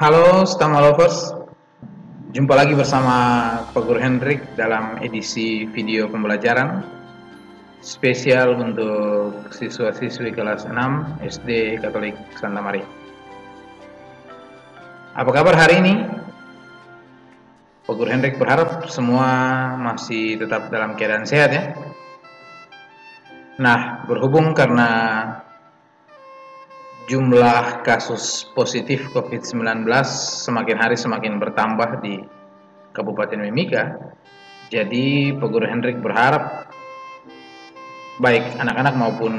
Halo Stama Lovers, jumpa lagi bersama Pak Guru Hendrik dalam edisi video pembelajaran spesial untuk siswa-siswi kelas 6 SD Katolik Santa Maria. Apa kabar hari ini? Pak Guru Hendrik berharap semua masih tetap dalam keadaan sehat ya. Nah, berhubung karena jumlah kasus positif COVID-19 semakin hari semakin bertambah di Kabupaten Mimika. Jadi Pak Guru Hendrik berharap baik anak-anak maupun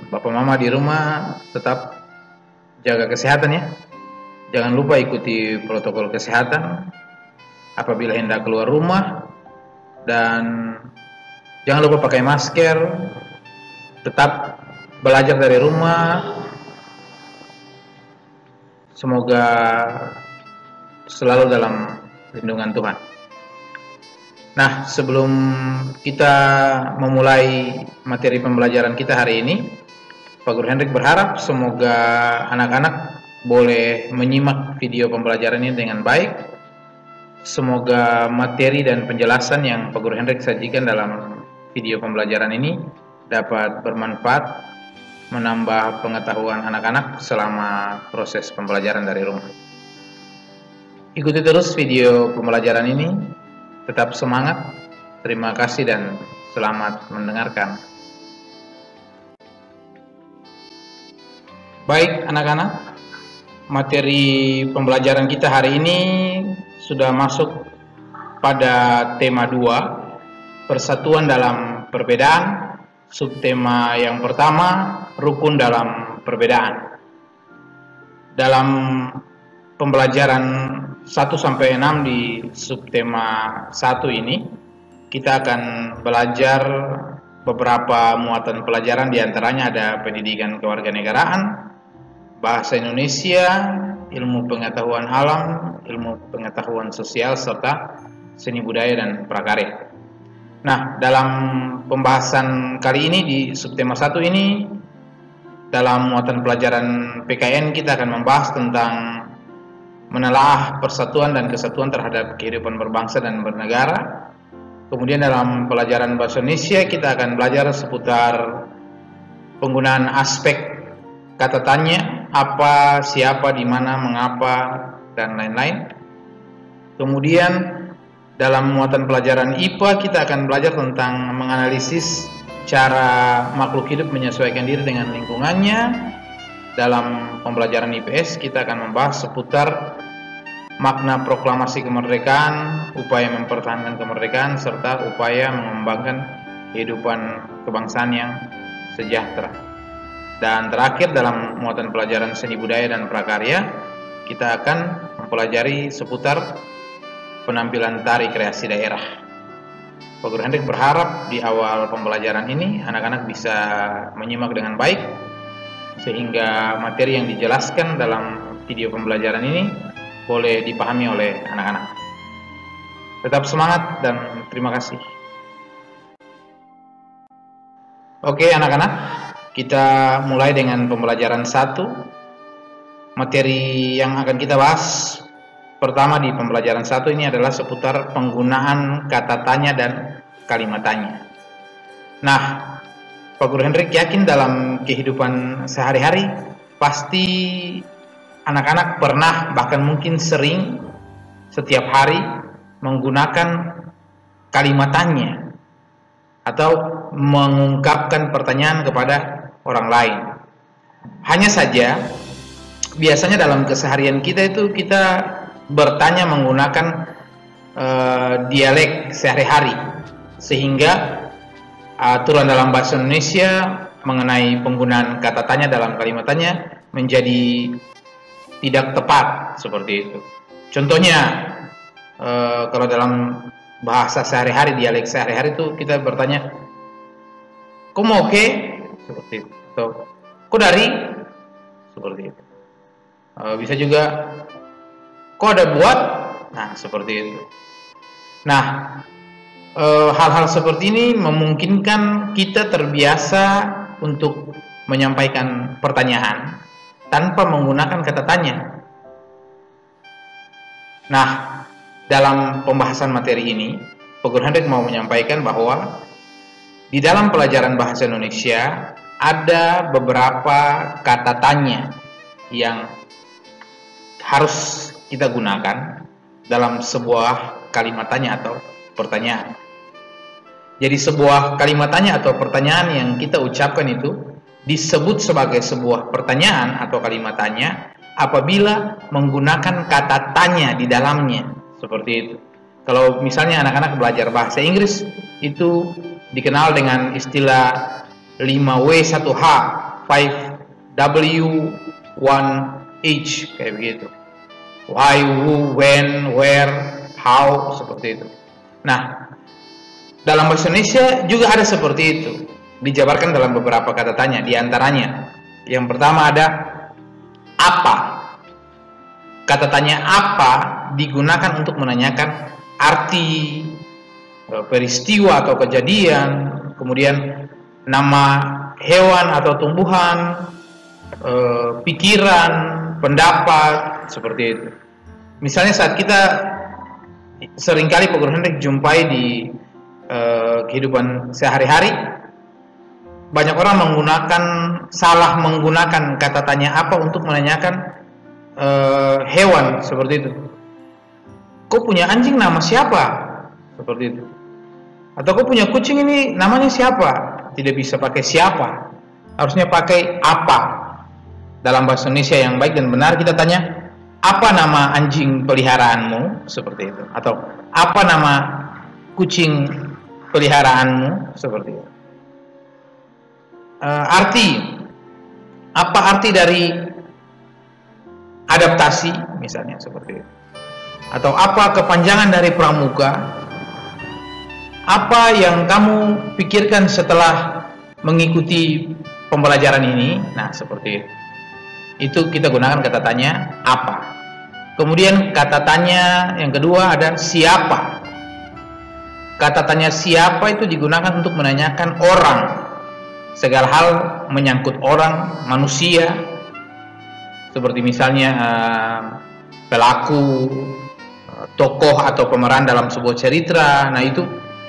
bapak mama di rumah tetap jaga kesehatan ya. Jangan lupa ikuti protokol kesehatan apabila hendak keluar rumah, dan jangan lupa pakai masker, tetap belajar dari rumah. Semoga selalu dalam lindungan Tuhan. Nah, sebelum kita memulai materi pembelajaran kita hari ini, Pak Guru Hendrik berharap semoga anak-anak boleh menyimak video pembelajaran ini dengan baik. Semoga materi dan penjelasan yang Pak Guru Hendrik sajikan dalam video pembelajaran ini dapat bermanfaat, menambah pengetahuan anak-anak selama proses pembelajaran dari rumah. Ikuti terus video pembelajaran ini, tetap semangat, terima kasih dan selamat mendengarkan. Baik anak-anak, materi pembelajaran kita hari ini sudah masuk pada tema 2, persatuan dalam perbedaan. Subtema yang pertama, rukun dalam perbedaan. Dalam pembelajaran 1-6 di subtema 1 ini, kita akan belajar beberapa muatan pelajaran, diantaranya ada pendidikan kewarganegaraan, bahasa Indonesia, ilmu pengetahuan alam, ilmu pengetahuan sosial, serta seni budaya dan prakarya. Nah, dalam pembahasan kali ini di subtema 1 ini, dalam muatan pelajaran PKN kita akan membahas tentang menelaah persatuan dan kesatuan terhadap kehidupan berbangsa dan bernegara. Kemudian dalam pelajaran bahasa Indonesia kita akan belajar seputar penggunaan aspek kata tanya, apa, siapa, di mana, mengapa, dan lain-lain. Kemudian dalam muatan pelajaran IPA kita akan belajar tentang menganalisis cara makhluk hidup menyesuaikan diri dengan lingkungannya. Dalam pembelajaran IPS kita akan membahas seputar makna proklamasi kemerdekaan, upaya mempertahankan kemerdekaan, serta upaya mengembangkan kehidupan kebangsaan yang sejahtera. Dan terakhir dalam muatan pelajaran seni budaya dan prakarya kita akan mempelajari seputar penampilan tari kreasi daerah. Pak Guru Hendrik berharap di awal pembelajaran ini anak-anak bisa menyimak dengan baik, sehingga materi yang dijelaskan dalam video pembelajaran ini boleh dipahami oleh anak-anak. Tetap semangat dan terima kasih. Oke anak-anak, kita mulai dengan pembelajaran 1. Materi yang akan kita bahas pertama di pembelajaran 1 ini adalah seputar penggunaan kata tanya dan kalimat tanya. Nah, Pak Guru Hendrik yakin dalam kehidupan sehari-hari pasti anak-anak pernah, bahkan mungkin sering, setiap hari menggunakan kalimat tanya atau mengungkapkan pertanyaan kepada orang lain. Hanya saja biasanya dalam keseharian kita itu kita bertanya menggunakan dialek sehari-hari, sehingga aturan dalam bahasa Indonesia mengenai penggunaan kata tanya dalam kalimat tanya menjadi tidak tepat seperti itu. Contohnya kalau dalam bahasa sehari-hari, dialek sehari-hari itu kita bertanya "Kok mau ke?" seperti itu, atau "Kok dari?" seperti itu. Bisa juga "Kok ada buat?" Nah, seperti itu. Nah, hal-hal seperti ini memungkinkan kita terbiasa untuk menyampaikan pertanyaan tanpa menggunakan kata tanya. Nah, dalam pembahasan materi ini, Pak Guru Hendrik mau menyampaikan bahwa di dalam pelajaran bahasa Indonesia ada beberapa kata tanya yang harus kita gunakan dalam sebuah kalimat tanya atau pertanyaan. Jadi sebuah kalimat tanya atau pertanyaan yang kita ucapkan itu disebut sebagai sebuah pertanyaan atau kalimat tanya apabila menggunakan kata tanya di dalamnya, seperti itu. Kalau misalnya anak-anak belajar bahasa Inggris, itu dikenal dengan istilah 5W1H, 5W 1H, kayak begitu. Why, who, when, where, how, seperti itu. Nah, dalam bahasa Indonesia juga ada seperti itu, dijabarkan dalam beberapa kata tanya. Di antaranya, yang pertama ada apa. Kata tanya apa digunakan untuk menanyakan arti peristiwa atau kejadian, kemudian nama hewan atau tumbuhan, pikiran, pendapat, seperti itu. Misalnya saat kita seringkali Pak Guru Hendrik jumpai di kehidupan sehari-hari, banyak orang salah menggunakan kata tanya apa untuk menanyakan hewan, seperti itu. Kau punya anjing nama siapa? Seperti itu. Atau kau punya kucing ini namanya siapa? Tidak bisa pakai siapa, harusnya pakai apa. Dalam bahasa Indonesia yang baik dan benar kita tanya, apa nama anjing peliharaanmu? Seperti itu. Atau apa nama kucing peliharaanmu? Seperti itu. Apa arti dari adaptasi, misalnya seperti itu. Atau apa kepanjangan dari pramuka? Apa yang kamu pikirkan setelah mengikuti pembelajaran ini? Nah, seperti itu. Itu kita gunakan kata tanya apa. Kemudian kata tanya yang kedua ada siapa. Kata tanya siapa itu digunakan untuk menanyakan orang, segala hal menyangkut orang, manusia, seperti misalnya pelaku, tokoh atau pemeran dalam sebuah cerita. Nah, itu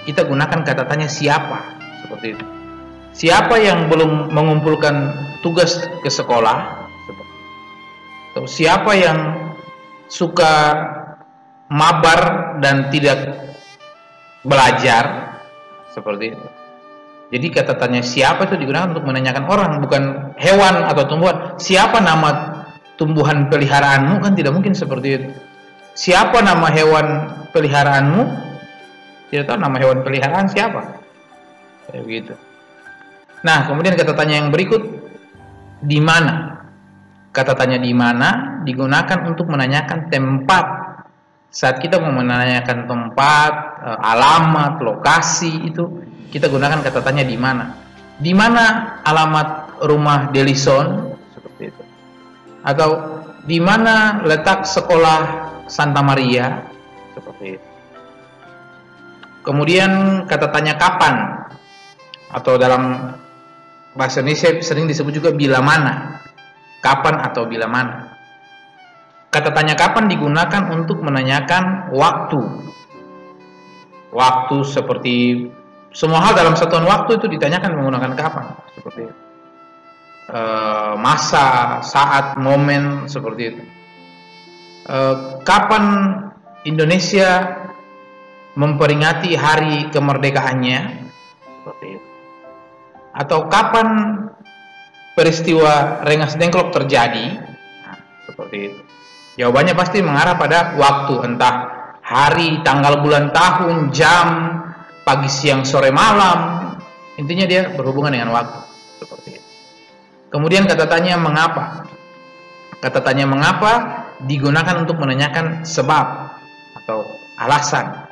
kita gunakan kata tanya siapa, seperti itu. Siapa yang belum mengumpulkan tugas ke sekolah, atau siapa yang suka mabar dan tidak belajar, seperti itu. Jadi kata tanya siapa itu digunakan untuk menanyakan orang, bukan hewan atau tumbuhan. Siapa nama tumbuhan peliharaanmu? Kan tidak mungkin seperti itu. Siapa nama hewan peliharaanmu? Tidak tahu nama hewan peliharaan siapa. Kayak begitu. Nah, kemudian kata tanya yang berikut, di mana? Kata tanya di mana digunakan untuk menanyakan tempat. Saat kita mau menanyakan tempat, alamat, lokasi, itu kita gunakan kata tanya di mana. Di mana alamat rumah Delison? Seperti itu. Atau di mana letak sekolah Santa Maria? Seperti itu. Kemudian kata tanya kapan, atau dalam bahasa Indonesia sering disebut juga bila mana. Kapan atau bila mana. Kata tanya kapan digunakan untuk menanyakan waktu. Waktu seperti semua hal dalam satuan waktu itu ditanyakan menggunakan kapan, seperti itu. Masa, saat, momen, seperti itu. Kapan Indonesia memperingati hari kemerdekaannya, seperti itu. Atau kapan peristiwa Rengas Dengklok terjadi, nah, seperti itu. Jawabannya pasti mengarah pada waktu, entah hari, tanggal, bulan, tahun, jam, pagi, siang, sore, malam. Intinya dia berhubungan dengan waktu, seperti itu. Kemudian kata tanya mengapa. Kata tanya mengapa digunakan untuk menanyakan sebab atau alasan.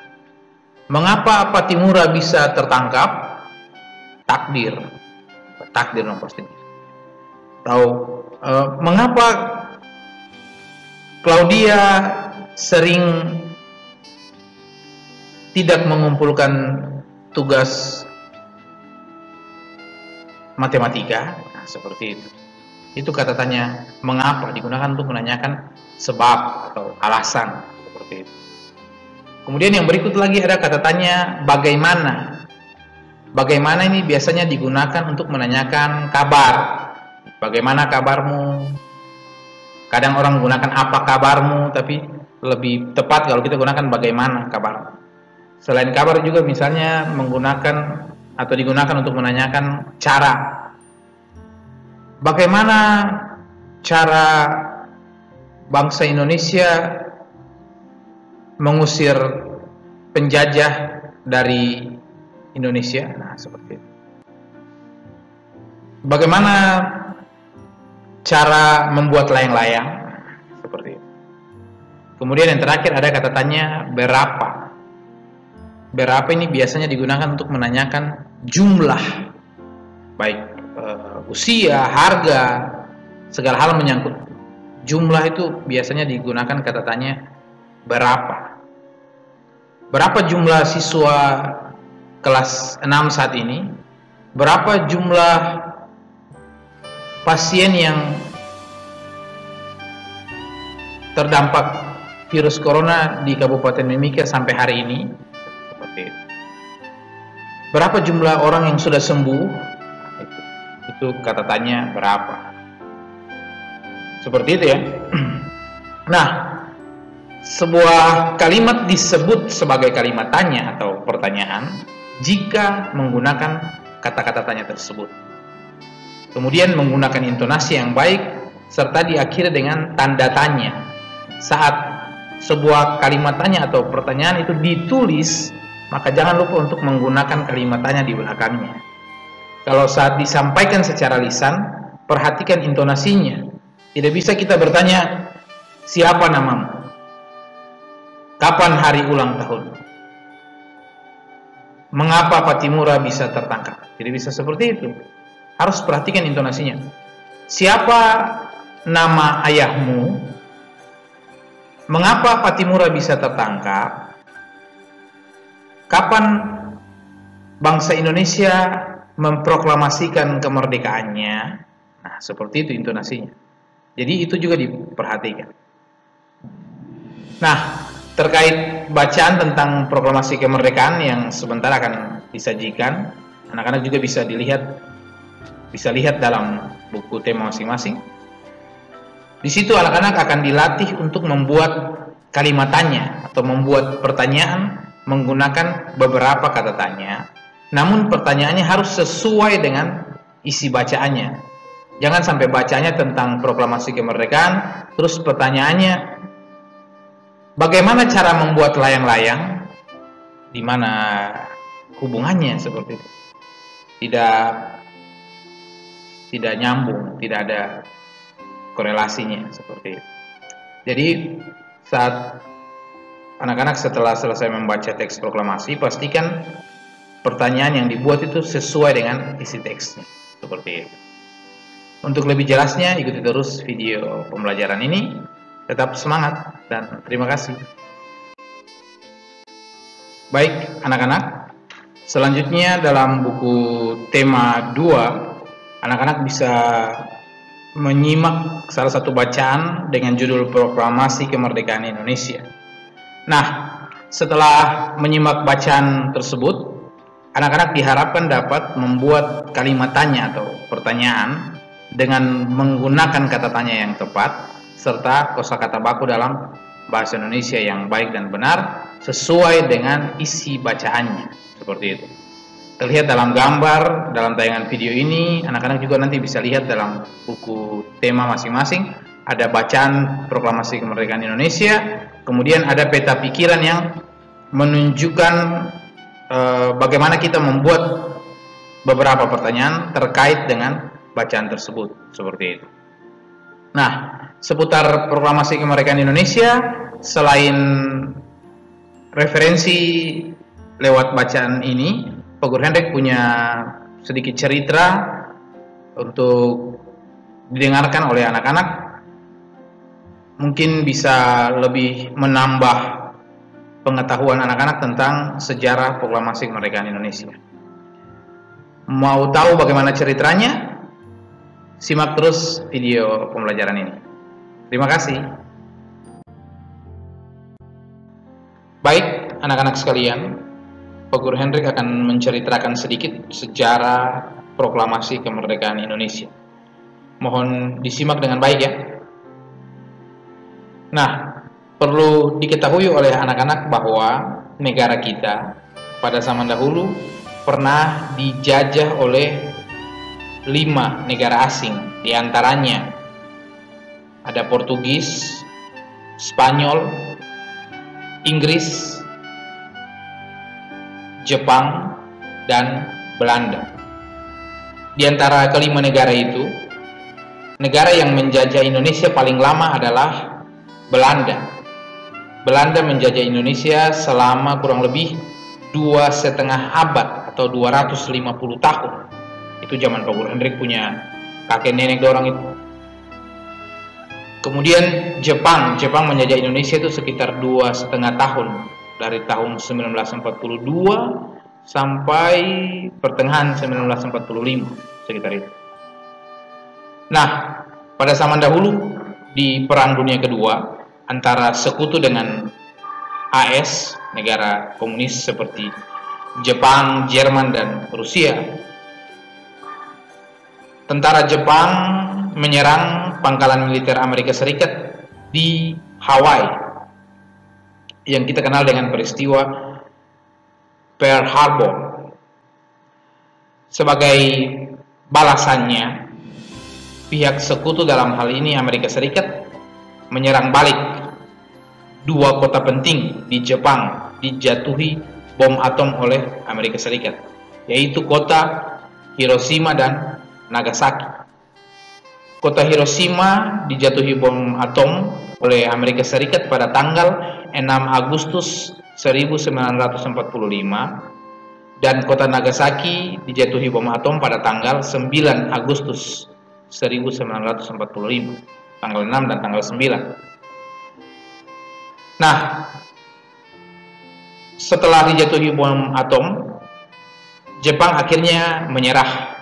Mengapa Patimura bisa tertangkap? Takdir. Takdir dong pasti. Atau mengapa Claudia sering tidak mengumpulkan tugas matematika? Nah, seperti itu. Itu kata tanya mengapa digunakan untuk menanyakan sebab atau alasan. seperti itu. Kemudian yang berikut lagi ada kata tanya bagaimana. Bagaimana ini biasanya digunakan untuk menanyakan kabar. Bagaimana kabarmu? Kadang orang menggunakan apa kabarmu, tapi lebih tepat kalau kita gunakan bagaimana kabar. Selain kabar juga misalnya menggunakan atau digunakan untuk menanyakan cara. Bagaimana cara bangsa Indonesia mengusir penjajah dari Indonesia? Nah, seperti itu. Bagaimana cara membuat layang-layang? Seperti itu. Kemudian yang terakhir ada kata tanya berapa. Berapa ini biasanya digunakan untuk menanyakan jumlah, baik usia, harga, segala hal menyangkut jumlah itu biasanya digunakan kata tanya berapa. Berapa jumlah siswa kelas 6 saat ini? Berapa jumlah pasien yang terdampak virus corona di Kabupaten Mimika sampai hari ini? Seperti itu. Berapa jumlah orang yang sudah sembuh? Itu kata tanya berapa. Seperti itu ya. Nah, sebuah kalimat disebut sebagai kalimat tanya atau pertanyaan jika menggunakan kata-kata tanya tersebut. Kemudian menggunakan intonasi yang baik serta diakhiri dengan tanda tanya. Saat sebuah kalimat tanya atau pertanyaan itu ditulis, maka jangan lupa untuk menggunakan kalimat tanya di belakangnya. Kalau saat disampaikan secara lisan, perhatikan intonasinya. Tidak bisa kita bertanya, siapa namamu? Kapan hari ulang tahun? Mengapa Patimura bisa tertangkap? Tidak bisa seperti itu. Harus perhatikan intonasinya. Siapa nama ayahmu? Mengapa Patimura bisa tertangkap? Kapan bangsa Indonesia memproklamasikan kemerdekaannya? Nah, seperti itu intonasinya. Jadi itu juga diperhatikan. Nah, terkait bacaan tentang proklamasi kemerdekaan yang sebentar akan disajikan, anak-anak juga bisa lihat dalam buku tema masing-masing. Di situ anak-anak akan dilatih untuk membuat kalimat tanya atau membuat pertanyaan menggunakan beberapa kata tanya. Namun pertanyaannya harus sesuai dengan isi bacaannya. Jangan sampai bacanya tentang proklamasi kemerdekaan, terus pertanyaannya bagaimana cara membuat layang-layang? Di mana hubungannya seperti itu? Tidak nyambung, tidak ada korelasinya seperti itu. Jadi saat anak-anak setelah selesai membaca teks proklamasi, pastikan pertanyaan yang dibuat itu sesuai dengan isi teksnya seperti itu. Untuk lebih jelasnya ikuti terus video pembelajaran ini. Tetap semangat dan terima kasih. Baik anak-anak, selanjutnya dalam buku tema 2, anak-anak bisa menyimak salah satu bacaan dengan judul Proklamasi Kemerdekaan Indonesia. Nah, setelah menyimak bacaan tersebut, anak-anak diharapkan dapat membuat kalimat tanya atau pertanyaan dengan menggunakan kata tanya yang tepat serta kosakata baku dalam bahasa Indonesia yang baik dan benar sesuai dengan isi bacaannya. Seperti itu. Terlihat dalam gambar dalam tayangan video ini, anak-anak juga nanti bisa lihat dalam buku tema masing-masing. Ada bacaan Proklamasi Kemerdekaan Indonesia, kemudian ada peta pikiran yang menunjukkan bagaimana kita membuat beberapa pertanyaan terkait dengan bacaan tersebut. Seperti itu. Nah, seputar Proklamasi Kemerdekaan Indonesia, selain referensi lewat bacaan ini, Pak Guru Hendrik punya sedikit cerita untuk didengarkan oleh anak-anak. Mungkin bisa lebih menambah pengetahuan anak-anak tentang sejarah Proklamasi Kemerdekaan Indonesia. Mau tahu bagaimana ceritanya? Simak terus video pembelajaran ini. Terima kasih. Baik, anak-anak sekalian, Pak Guru Hendrik akan menceritakan sedikit sejarah proklamasi kemerdekaan Indonesia. Mohon disimak dengan baik ya. Nah, perlu diketahui oleh anak-anak bahwa negara kita pada zaman dahulu pernah dijajah oleh 5 negara asing. Di antaranya ada Portugis, Spanyol, Inggris, Jepang, dan Belanda. Di antara kelima negara itu, negara yang menjajah Indonesia paling lama adalah Belanda. Belanda menjajah Indonesia selama kurang lebih 2,5 abad atau 250 tahun. Itu zaman Pak Guru Hendrik punya kakek nenek dorang itu. Kemudian Jepang menjajah Indonesia itu sekitar 2,5 tahun, dari tahun 1942 sampai pertengahan 1945 sekitar itu. Nah, pada zaman dahulu di Perang Dunia Kedua antara sekutu dengan AS, negara komunis seperti Jepang, Jerman, dan Rusia, tentara Jepang menyerang pangkalan militer Amerika Serikat di Hawaii yang kita kenal dengan peristiwa Pearl Harbor. Sebagai balasannya, pihak sekutu dalam hal ini Amerika Serikat menyerang balik 2 kota penting di Jepang dijatuhi bom atom oleh Amerika Serikat, yaitu kota Hiroshima dan Nagasaki. Kota Hiroshima dijatuhi bom atom oleh Amerika Serikat pada tanggal 6 Agustus 1945 dan kota Nagasaki dijatuhi bom atom pada tanggal 9 Agustus 1945, tanggal 6 dan tanggal 9. Nah, setelah dijatuhi bom atom, Jepang akhirnya menyerah.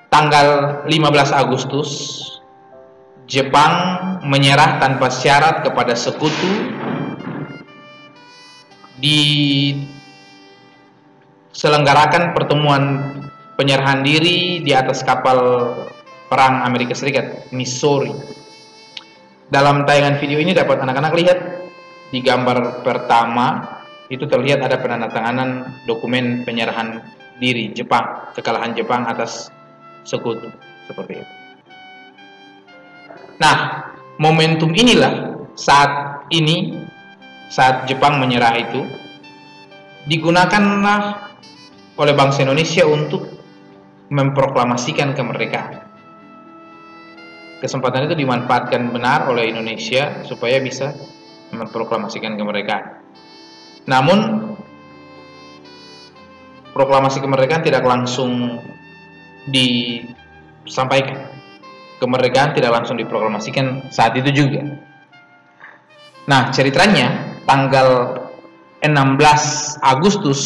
Tanggal 15 Agustus, Jepang menyerah tanpa syarat kepada sekutu. Diselenggarakan pertemuan penyerahan diri di atas kapal perang Amerika Serikat, Missouri. Dalam tayangan video ini dapat anak-anak lihat di gambar pertama, itu terlihat ada penandatanganan dokumen penyerahan diri Jepang, kekalahan Jepang atas sekutu, seperti itu. Nah, momentum inilah saat Jepang menyerah itu digunakanlah oleh bangsa Indonesia untuk memproklamasikan kemerdekaan. Kesempatan itu dimanfaatkan benar oleh Indonesia supaya bisa memproklamasikan kemerdekaan. Namun, proklamasi kemerdekaan tidak langsung disampaikan. Kemerdekaan tidak langsung diproklamasikan saat itu juga. Nah, ceritanya tanggal 16 Agustus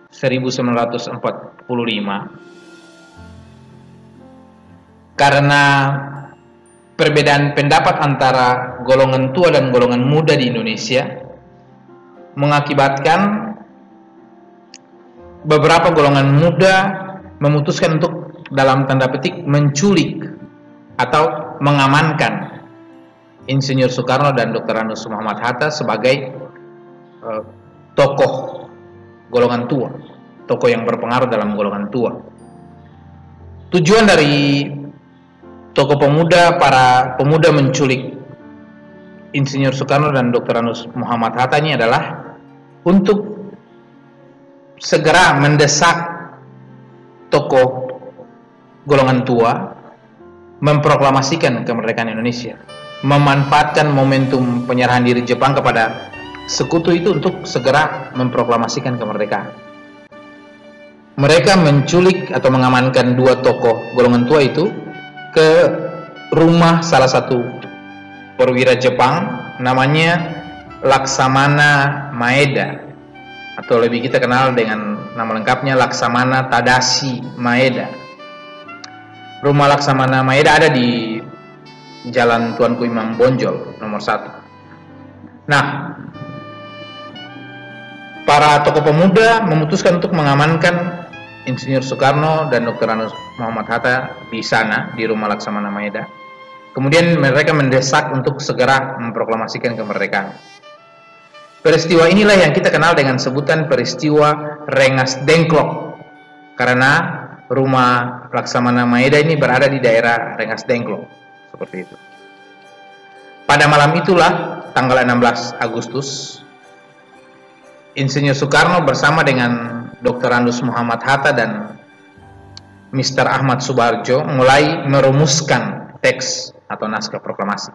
1945, karena perbedaan pendapat antara golongan tua dan golongan muda di Indonesia mengakibatkan beberapa golongan muda memutuskan untuk dalam tanda petik menculik atau mengamankan Insinyur Soekarno dan Dr. Anus Muhammad Hatta sebagai tokoh golongan tua, tokoh yang berpengaruh dalam golongan tua. Tujuan dari tokoh pemuda, para pemuda menculik Insinyur Soekarno dan Dr. Anus Muhammad Hatta ini adalah untuk segera mendesak tokoh golongan tua memproklamasikan kemerdekaan Indonesia, memanfaatkan momentum penyerahan diri Jepang kepada sekutu itu untuk segera memproklamasikan kemerdekaan. Mereka menculik atau mengamankan 2 tokoh golongan tua itu ke rumah salah satu perwira Jepang, namanya Laksamana Maeda, atau lebih kita kenal dengan nama lengkapnya Laksamana Tadashi Maeda. Rumah Laksamana Maeda ada di Jalan Tuanku Imam Bonjol nomor 1. Nah, para tokoh pemuda memutuskan untuk mengamankan Insinyur Soekarno dan Dr. Anus Muhammad Hatta di sana, di rumah Laksamana Maeda. Kemudian mereka mendesak untuk segera memproklamasikan kemerdekaan. Peristiwa inilah yang kita kenal dengan sebutan peristiwa Rengas Dengklok, karena rumah Laksamana Maeda ini berada di daerah Rengas Dengklok, seperti itu. Pada malam itulah, tanggal 16 Agustus, Insinyur Soekarno bersama dengan Dr. Anus Muhammad Hatta dan Mr. Ahmad Subarjo mulai merumuskan teks atau naskah proklamasi.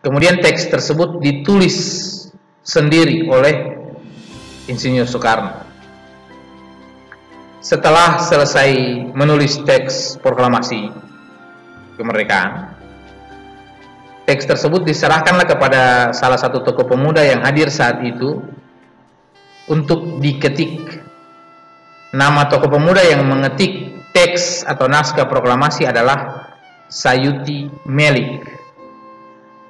Kemudian teks tersebut ditulis sendiri oleh Insinyur Soekarno. Setelah selesai menulis teks proklamasi kemerdekaan, teks tersebut diserahkanlah kepada salah satu tokoh pemuda yang hadir saat itu untuk diketik. Nama tokoh pemuda yang mengetik teks atau naskah proklamasi adalah Sayuti Melik.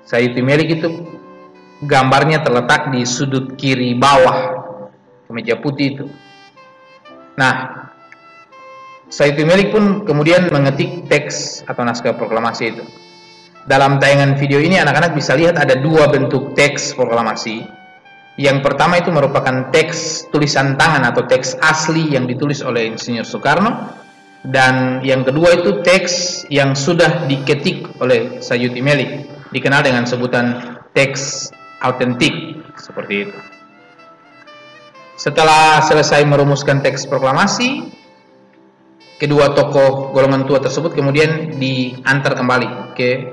Sayuti Melik itu gambarnya terletak di sudut kiri bawah kemeja putih itu. Nah, Sayuti Melik pun kemudian mengetik teks atau naskah proklamasi itu. Dalam tayangan video ini anak-anak bisa lihat ada dua bentuk teks proklamasi. Yang pertama itu merupakan teks tulisan tangan atau teks asli yang ditulis oleh Insinyur Soekarno, dan yang kedua itu teks yang sudah diketik oleh Sayuti Melik, dikenal dengan sebutan teks autentik, seperti itu. Setelah selesai merumuskan teks proklamasi, kedua tokoh golongan tua tersebut kemudian diantar kembali ke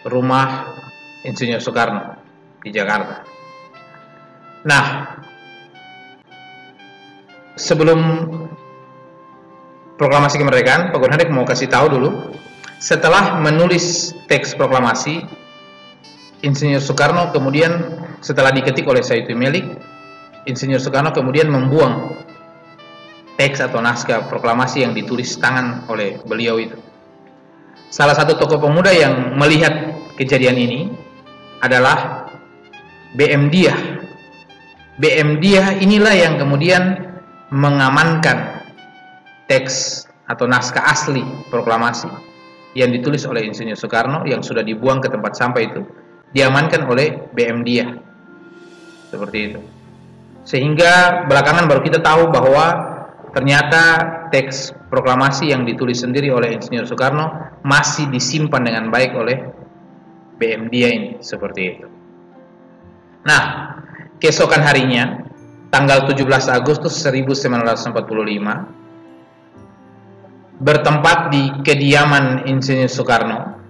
rumah Insinyur Soekarno di Jakarta. Nah, sebelum proklamasi kemerdekaan, Pak Gunhadek mau kasih tahu dulu, setelah menulis teks proklamasi, Insinyur Soekarno kemudian setelah diketik oleh Sayuti Melik, Insinyur Soekarno kemudian membuang teks atau naskah proklamasi yang ditulis tangan oleh beliau itu. Salah satu tokoh pemuda yang melihat kejadian ini adalah BM Diah. BM Diah inilah yang kemudian mengamankan teks atau naskah asli proklamasi yang ditulis oleh Insinyur Soekarno yang sudah dibuang ke tempat sampah itu, diamankan oleh BM Diah, seperti itu. Sehingga belakangan baru kita tahu bahwa ternyata teks proklamasi yang ditulis sendiri oleh Insinyur Soekarno masih disimpan dengan baik oleh BM Diah ini, seperti itu. Nah, keesokan harinya, tanggal 17 Agustus 1945, bertempat di kediaman Insinyur Soekarno,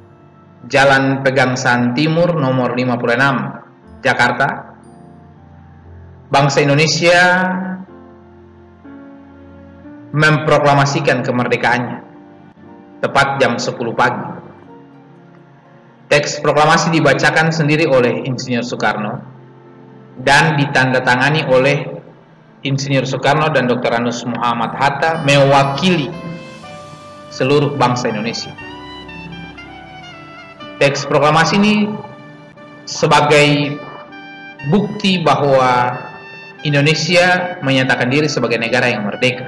Jalan Pegangsaan Timur nomor 56, Jakarta, bangsa Indonesia memproklamasikan kemerdekaannya tepat jam 10 pagi. Teks proklamasi dibacakan sendiri oleh Insinyur Soekarno dan ditandatangani oleh Insinyur Soekarno dan Dr. Anus Muhammad Hatta mewakili seluruh bangsa Indonesia. Teks proklamasi ini sebagai bukti bahwa Indonesia menyatakan diri sebagai negara yang merdeka.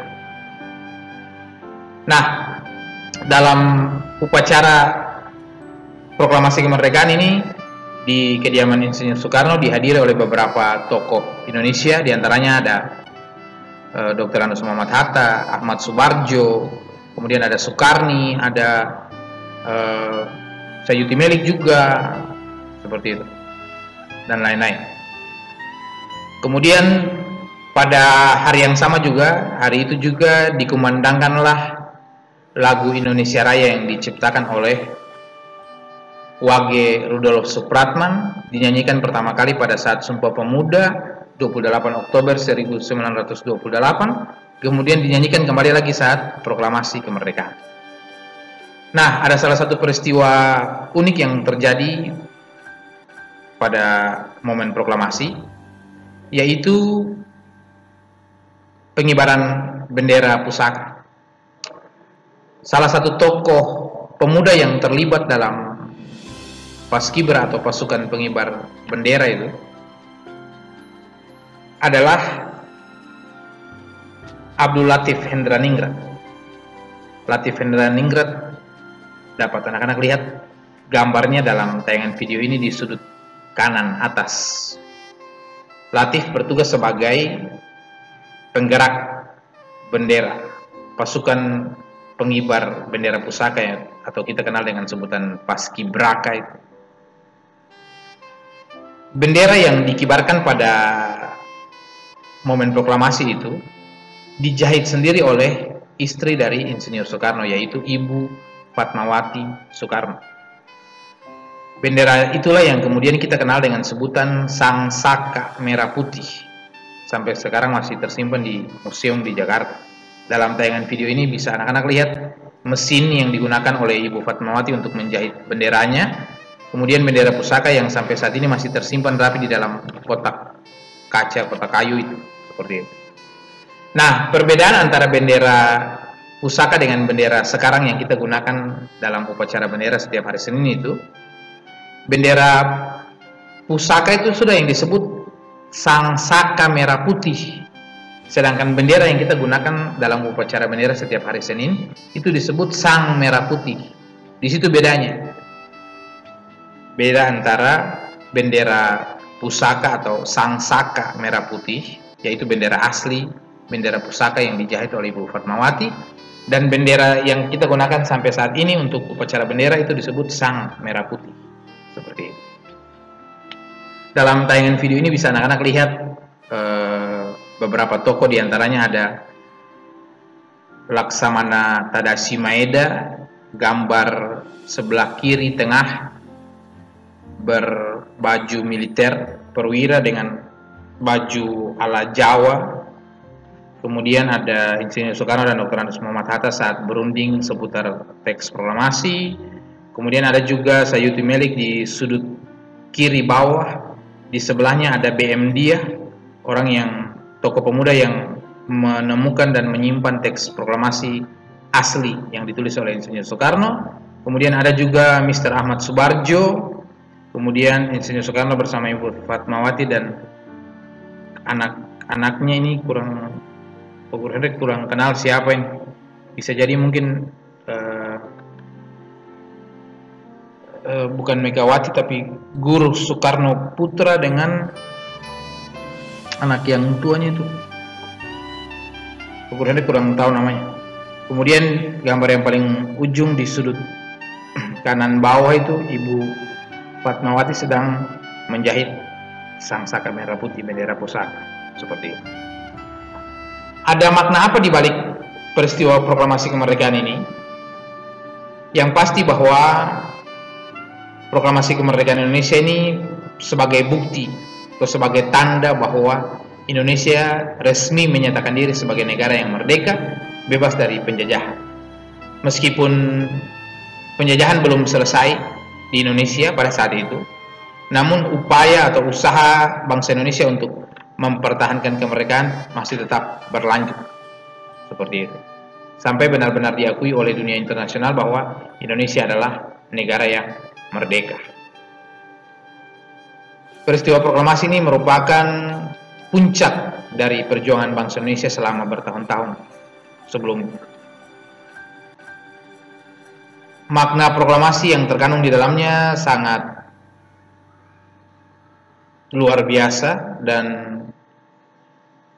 Nah, dalam upacara proklamasi kemerdekaan ini di kediaman Insinyur Soekarno dihadiri oleh beberapa tokoh Indonesia, diantaranya ada Dr. Anus Muhammad Hatta, Ahmad Subarjo, kemudian ada Soekarni, ada Sayuti Melik juga, seperti itu, dan lain-lain. Kemudian pada hari yang sama juga, hari itu juga dikumandangkanlah lagu Indonesia Raya yang diciptakan oleh Wage Rudolf Supratman, dinyanyikan pertama kali pada saat Sumpah Pemuda 28 Oktober 1928, kemudian dinyanyikan kembali lagi saat proklamasi kemerdekaan. Nah, ada salah satu peristiwa unik yang terjadi pada momen proklamasi, yaitu pengibaran bendera pusaka. Salah satu tokoh pemuda yang terlibat dalam Paskibra atau pasukan pengibar bendera itu adalah Abdul Latif Hendraningrat. Latif Hendraningrat, dapat anak-anak lihat gambarnya dalam tayangan video ini di sudut kanan atas. Latif bertugas sebagai penggerak bendera pasukan pengibar bendera pusaka ya, atau kita kenal dengan sebutan Paskibraka itu. Bendera yang dikibarkan pada momen proklamasi itu dijahit sendiri oleh istri dari Insinyur Soekarno, yaitu Ibu Fatmawati Soekarno. Bendera itulah yang kemudian kita kenal dengan sebutan Sang Saka Merah Putih. Sampai sekarang masih tersimpan di museum di Jakarta. Dalam tayangan video ini bisa anak-anak lihat mesin yang digunakan oleh Ibu Fatmawati untuk menjahit benderanya. Kemudian bendera pusaka yang sampai saat ini masih tersimpan rapi di dalam kotak kaca, kotak kayu itu. Seperti itu. Nah, perbedaan antara bendera pusaka dengan bendera sekarang yang kita gunakan dalam upacara bendera setiap hari Senin itu, bendera pusaka itu sudah yang disebut Sang Saka Merah Putih. Sedangkan bendera yang kita gunakan dalam upacara bendera setiap hari Senin itu disebut Sang Merah Putih. Di situ bedanya. Beda antara bendera pusaka atau Sang Saka Merah Putih, yaitu bendera asli, bendera pusaka yang dijahit oleh Ibu Fatmawati, dan bendera yang kita gunakan sampai saat ini untuk upacara bendera itu disebut Sang Merah Putih. Seperti itu. Dalam tayangan video ini bisa anak-anak lihat beberapa tokoh, diantaranya ada Laksamana Tadashi Maeda, gambar sebelah kiri tengah berbaju militer perwira dengan baju ala Jawa. Kemudian ada Insinyur Soekarno dan Dr. Andes Muhammad Hatta saat berunding seputar teks proklamasi. Kemudian ada juga Sayuti Melik di sudut kiri bawah. Di sebelahnya ada BM Dia, orang yang tokoh pemuda yang menemukan dan menyimpan teks proklamasi asli yang ditulis oleh Insinyur Soekarno. Kemudian ada juga Mr. Ahmad Subarjo. Kemudian Insinyur Soekarno bersama Ibu Fatmawati dan anak-anaknya ini kurang kenal siapa yang bisa jadi mungkin bukan Megawati tapi Guru Soekarno Putra dengan anak yang tuanya itu kurang tahu namanya. Kemudian gambar yang paling ujung di sudut kanan bawah itu Ibu Fatmawati sedang menjahit Sang Saka Merah Putih, bendera pusaka, seperti itu. Ada makna apa di balik peristiwa proklamasi kemerdekaan ini? Yang pasti bahwa proklamasi kemerdekaan Indonesia ini sebagai bukti atau sebagai tanda bahwa Indonesia resmi menyatakan diri sebagai negara yang merdeka, bebas dari penjajahan. Meskipun penjajahan belum selesai di Indonesia pada saat itu, namun upaya atau usaha bangsa Indonesia untuk mempertahankan kemerdekaan masih tetap berlanjut seperti itu, sampai benar-benar diakui oleh dunia internasional bahwa Indonesia adalah negara yang merdeka. Peristiwa proklamasi ini merupakan puncak dari perjuangan bangsa Indonesia selama bertahun-tahun sebelumnya. Makna proklamasi yang terkandung di dalamnya sangat luar biasa dan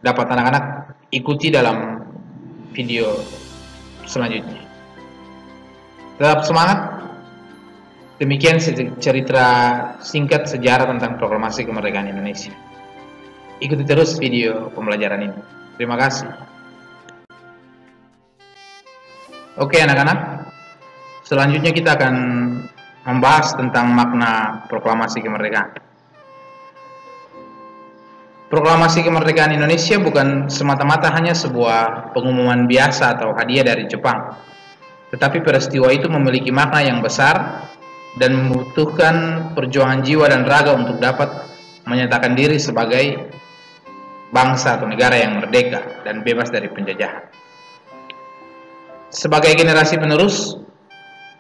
dapat anak-anak ikuti dalam video selanjutnya. Tetap semangat. Demikian cerita singkat sejarah tentang proklamasi kemerdekaan Indonesia. Ikuti terus video pembelajaran ini. Terima kasih. Oke anak-anak, selanjutnya kita akan membahas tentang makna proklamasi kemerdekaan. Proklamasi kemerdekaan Indonesia bukan semata-mata hanya sebuah pengumuman biasa atau hadiah dari Jepang, tetapi peristiwa itu memiliki makna yang besar dan membutuhkan perjuangan jiwa dan raga untuk dapat menyatakan diri sebagai bangsa atau negara yang merdeka dan bebas dari penjajahan. Sebagai generasi penerus,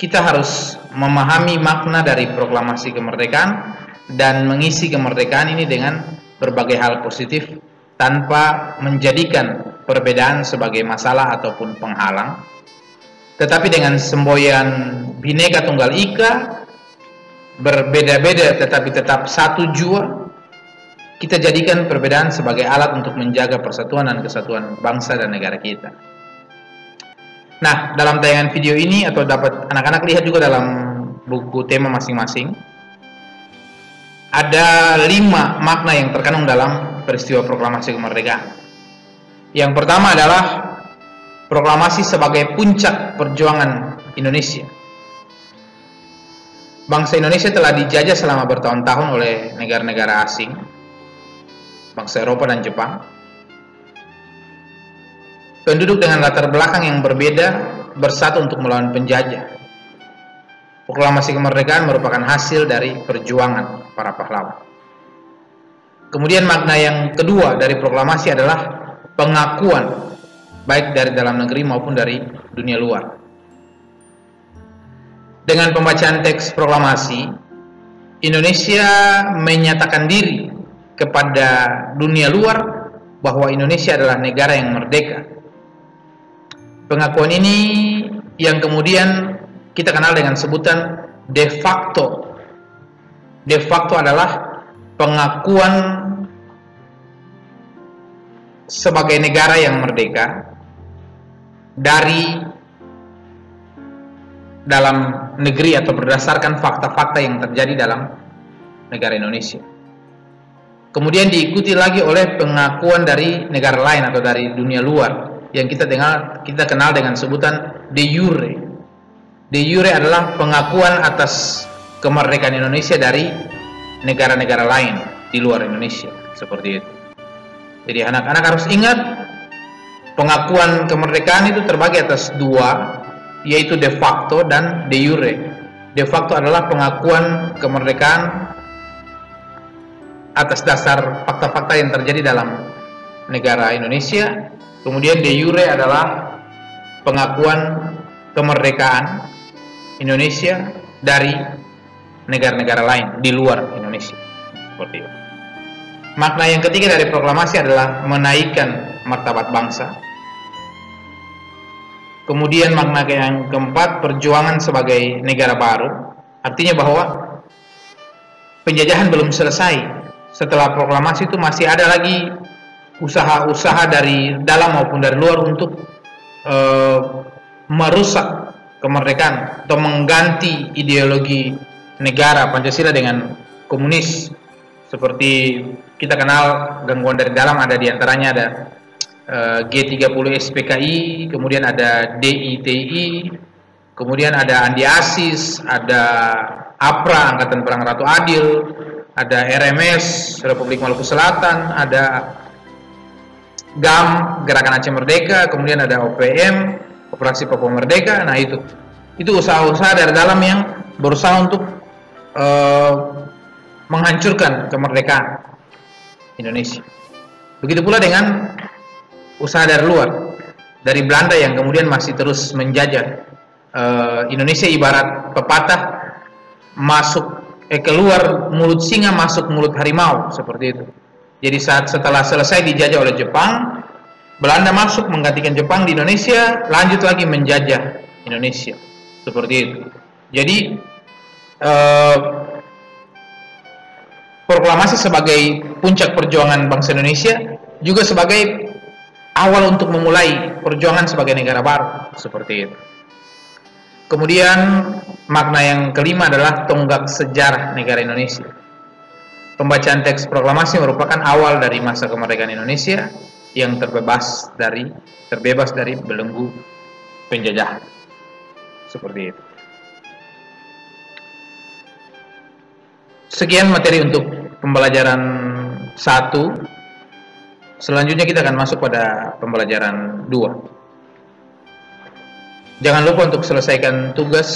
kita harus memahami makna dari proklamasi kemerdekaan dan mengisi kemerdekaan ini dengan berbagai hal positif tanpa menjadikan perbedaan sebagai masalah ataupun penghalang, tetapi dengan semboyan Bhinneka Tunggal Ika, berbeda-beda tetapi tetap satu jua, kita jadikan perbedaan sebagai alat untuk menjaga persatuan dan kesatuan bangsa dan negara kita. Nah, dalam tayangan video ini, atau dapat anak-anak lihat juga dalam buku tema masing-masing, ada 5 makna yang terkandung dalam peristiwa proklamasi kemerdekaan. Yang pertama adalah proklamasi sebagai puncak perjuangan Indonesia. Bangsa Indonesia telah dijajah selama bertahun-tahun oleh negara-negara asing, bangsa Eropa dan Jepang. Penduduk dengan latar belakang yang berbeda bersatu untuk melawan penjajah. Proklamasi kemerdekaan merupakan hasil dari perjuangan para pahlawan. Kemudian makna yang kedua dari proklamasi adalah pengakuan, baik dari dalam negeri maupun dari dunia luar. Dengan pembacaan teks proklamasi, Indonesia menyatakan diri kepada dunia luar bahwa Indonesia adalah negara yang merdeka. Pengakuan ini yang kemudian kita kenal dengan sebutan de facto. De facto adalah pengakuan sebagai negara yang merdeka dari dalam negeri atau berdasarkan fakta-fakta yang terjadi dalam negara Indonesia. Kemudian diikuti lagi oleh pengakuan dari negara lain atau dari dunia luar yang kita kenal dengan sebutan de jure. De jure adalah pengakuan atas kemerdekaan Indonesia dari negara-negara lain di luar Indonesia, seperti itu. Jadi anak-anak harus ingat, pengakuan kemerdekaan itu terbagi atas 2, yaitu de facto dan de jure. De facto adalah pengakuan kemerdekaan atas dasar fakta-fakta yang terjadi dalam negara Indonesia. Kemudian de jure adalah pengakuan kemerdekaan Indonesia dari negara-negara lain di luar Indonesia, seperti itu. Makna yang ketiga dari proklamasi adalah menaikkan martabat bangsa. Kemudian makna yang keempat, perjuangan sebagai negara baru. Artinya bahwa penjajahan belum selesai. Setelah proklamasi itu masih ada lagi usaha-usaha dari dalam maupun dari luar untuk merusak kemerdekaan atau mengganti ideologi negara Pancasila dengan komunis. Seperti kita kenal gangguan dari dalam, ada diantaranya ada G30 SPKI, kemudian ada DITI, kemudian ada Andi Asis, ada APRA Angkatan Perang Ratu Adil, ada RMS Republik Maluku Selatan, ada GAM Gerakan Aceh Merdeka, kemudian ada OPM Operasi Papua Merdeka. Nah, itu usaha-usaha dari dalam yang berusaha untuk menghancurkan kemerdekaan Indonesia. Begitu pula dengan usaha dari luar, dari Belanda yang kemudian masih terus menjajah Indonesia. Ibarat pepatah, keluar mulut singa masuk mulut harimau, seperti itu. Jadi setelah selesai dijajah oleh Jepang, Belanda masuk menggantikan Jepang di Indonesia, lanjut lagi menjajah Indonesia, seperti itu. Jadi proklamasi sebagai puncak perjuangan bangsa Indonesia juga sebagai awal untuk memulai perjuangan sebagai negara baru, seperti itu. Kemudian makna yang kelima adalah tonggak sejarah negara Indonesia. Pembacaan teks proklamasi merupakan awal dari masa kemerdekaan Indonesia yang terbebas dari belenggu penjajahan, seperti itu. Sekian materi untuk pembelajaran 1. Selanjutnya kita akan masuk pada pembelajaran 2. Jangan lupa untuk selesaikan tugas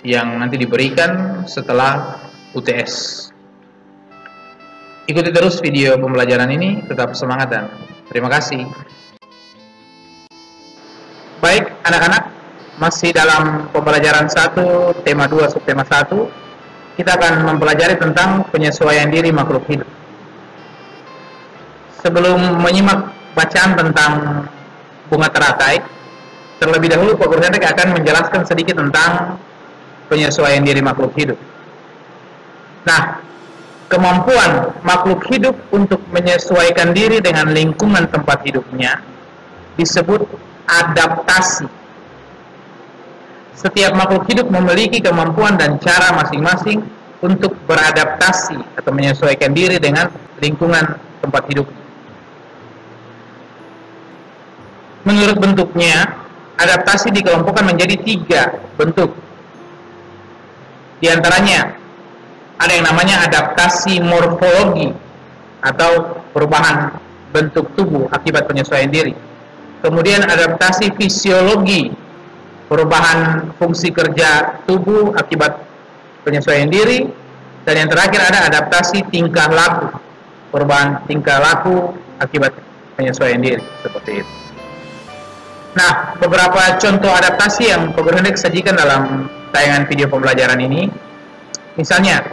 yang nanti diberikan setelah UTS. Ikuti terus video pembelajaran ini, tetap semangat dan terima kasih. Baik anak-anak, masih dalam pembelajaran 1, tema 2, subtema 1, kita akan mempelajari tentang penyesuaian diri makhluk hidup. sebelum menyimak bacaan tentang bunga teratai, terlebih dahulu Pak Guru Hendrik akan menjelaskan sedikit tentang penyesuaian diri makhluk hidup. Nah, kemampuan makhluk hidup untuk menyesuaikan diri dengan lingkungan tempat hidupnya disebut adaptasi. Setiap makhluk hidup memiliki kemampuan dan cara masing-masing untuk beradaptasi atau menyesuaikan diri dengan lingkungan tempat hidup. Menurut bentuknya, adaptasi dikelompokkan menjadi 3 bentuk. Di antaranya, ada yang namanya adaptasi morfologi atau perubahan bentuk tubuh akibat penyesuaian diri. Kemudian adaptasi fisiologi, perubahan fungsi kerja tubuh akibat penyesuaian diri. Dan yang terakhir ada adaptasi tingkah laku, perubahan tingkah laku akibat penyesuaian diri, seperti itu. Nah, beberapa contoh adaptasi yang Pak Guru Hendrik sajikan dalam tayangan video pembelajaran ini, misalnya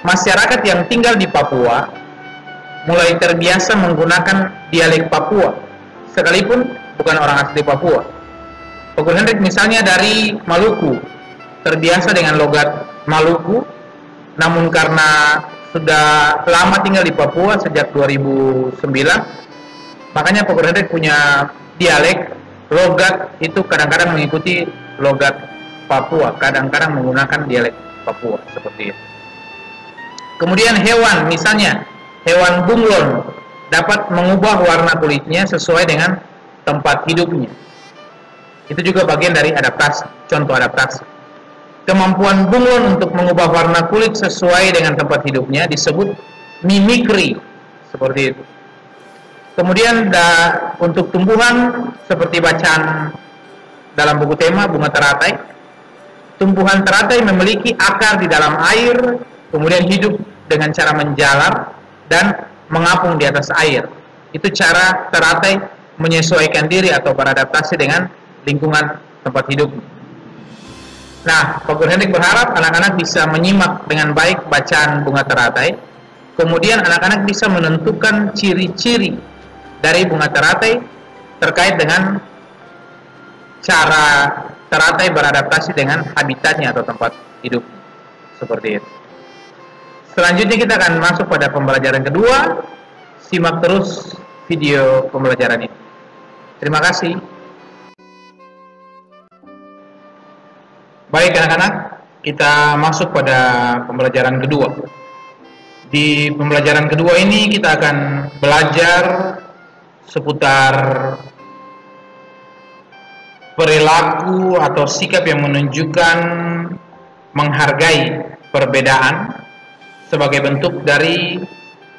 masyarakat yang tinggal di Papua mulai terbiasa menggunakan dialek Papua, sekalipun bukan orang asli Papua. Pak Guru Hendrik misalnya dari Maluku, terbiasa dengan logat Maluku, namun karena sudah lama tinggal di Papua sejak 2009, makanya Pak Guru Hendrik punya dialek, logat itu kadang-kadang mengikuti logat Papua, kadang-kadang menggunakan dialek Papua, seperti itu. Kemudian hewan, misalnya hewan bunglon dapat mengubah warna kulitnya sesuai dengan tempat hidupnya. Itu juga bagian dari adaptasi, contoh adaptasi. Kemampuan bunglon untuk mengubah warna kulit sesuai dengan tempat hidupnya disebut mimikri, seperti itu. Kemudian untuk tumbuhan, seperti bacaan dalam buku tema bunga teratai, tumbuhan teratai memiliki akar di dalam air, kemudian hidup dengan cara menjalar dan mengapung di atas air. Itu cara teratai menyesuaikan diri atau beradaptasi dengan lingkungan tempat hidup. Nah, Pak Guru Hendrik berharap anak-anak bisa menyimak dengan baik bacaan bunga teratai, kemudian anak-anak bisa menentukan ciri-ciri dari bunga teratai terkait dengan cara teratai beradaptasi dengan habitatnya atau tempat hidup, seperti itu. Selanjutnya kita akan masuk pada pembelajaran kedua. Simak terus video pembelajaran ini. Terima kasih. Baik anak-anak, kita masuk pada pembelajaran kedua. Di pembelajaran kedua ini kita akan belajar seputar perilaku atau sikap yang menunjukkan menghargai perbedaan sebagai bentuk dari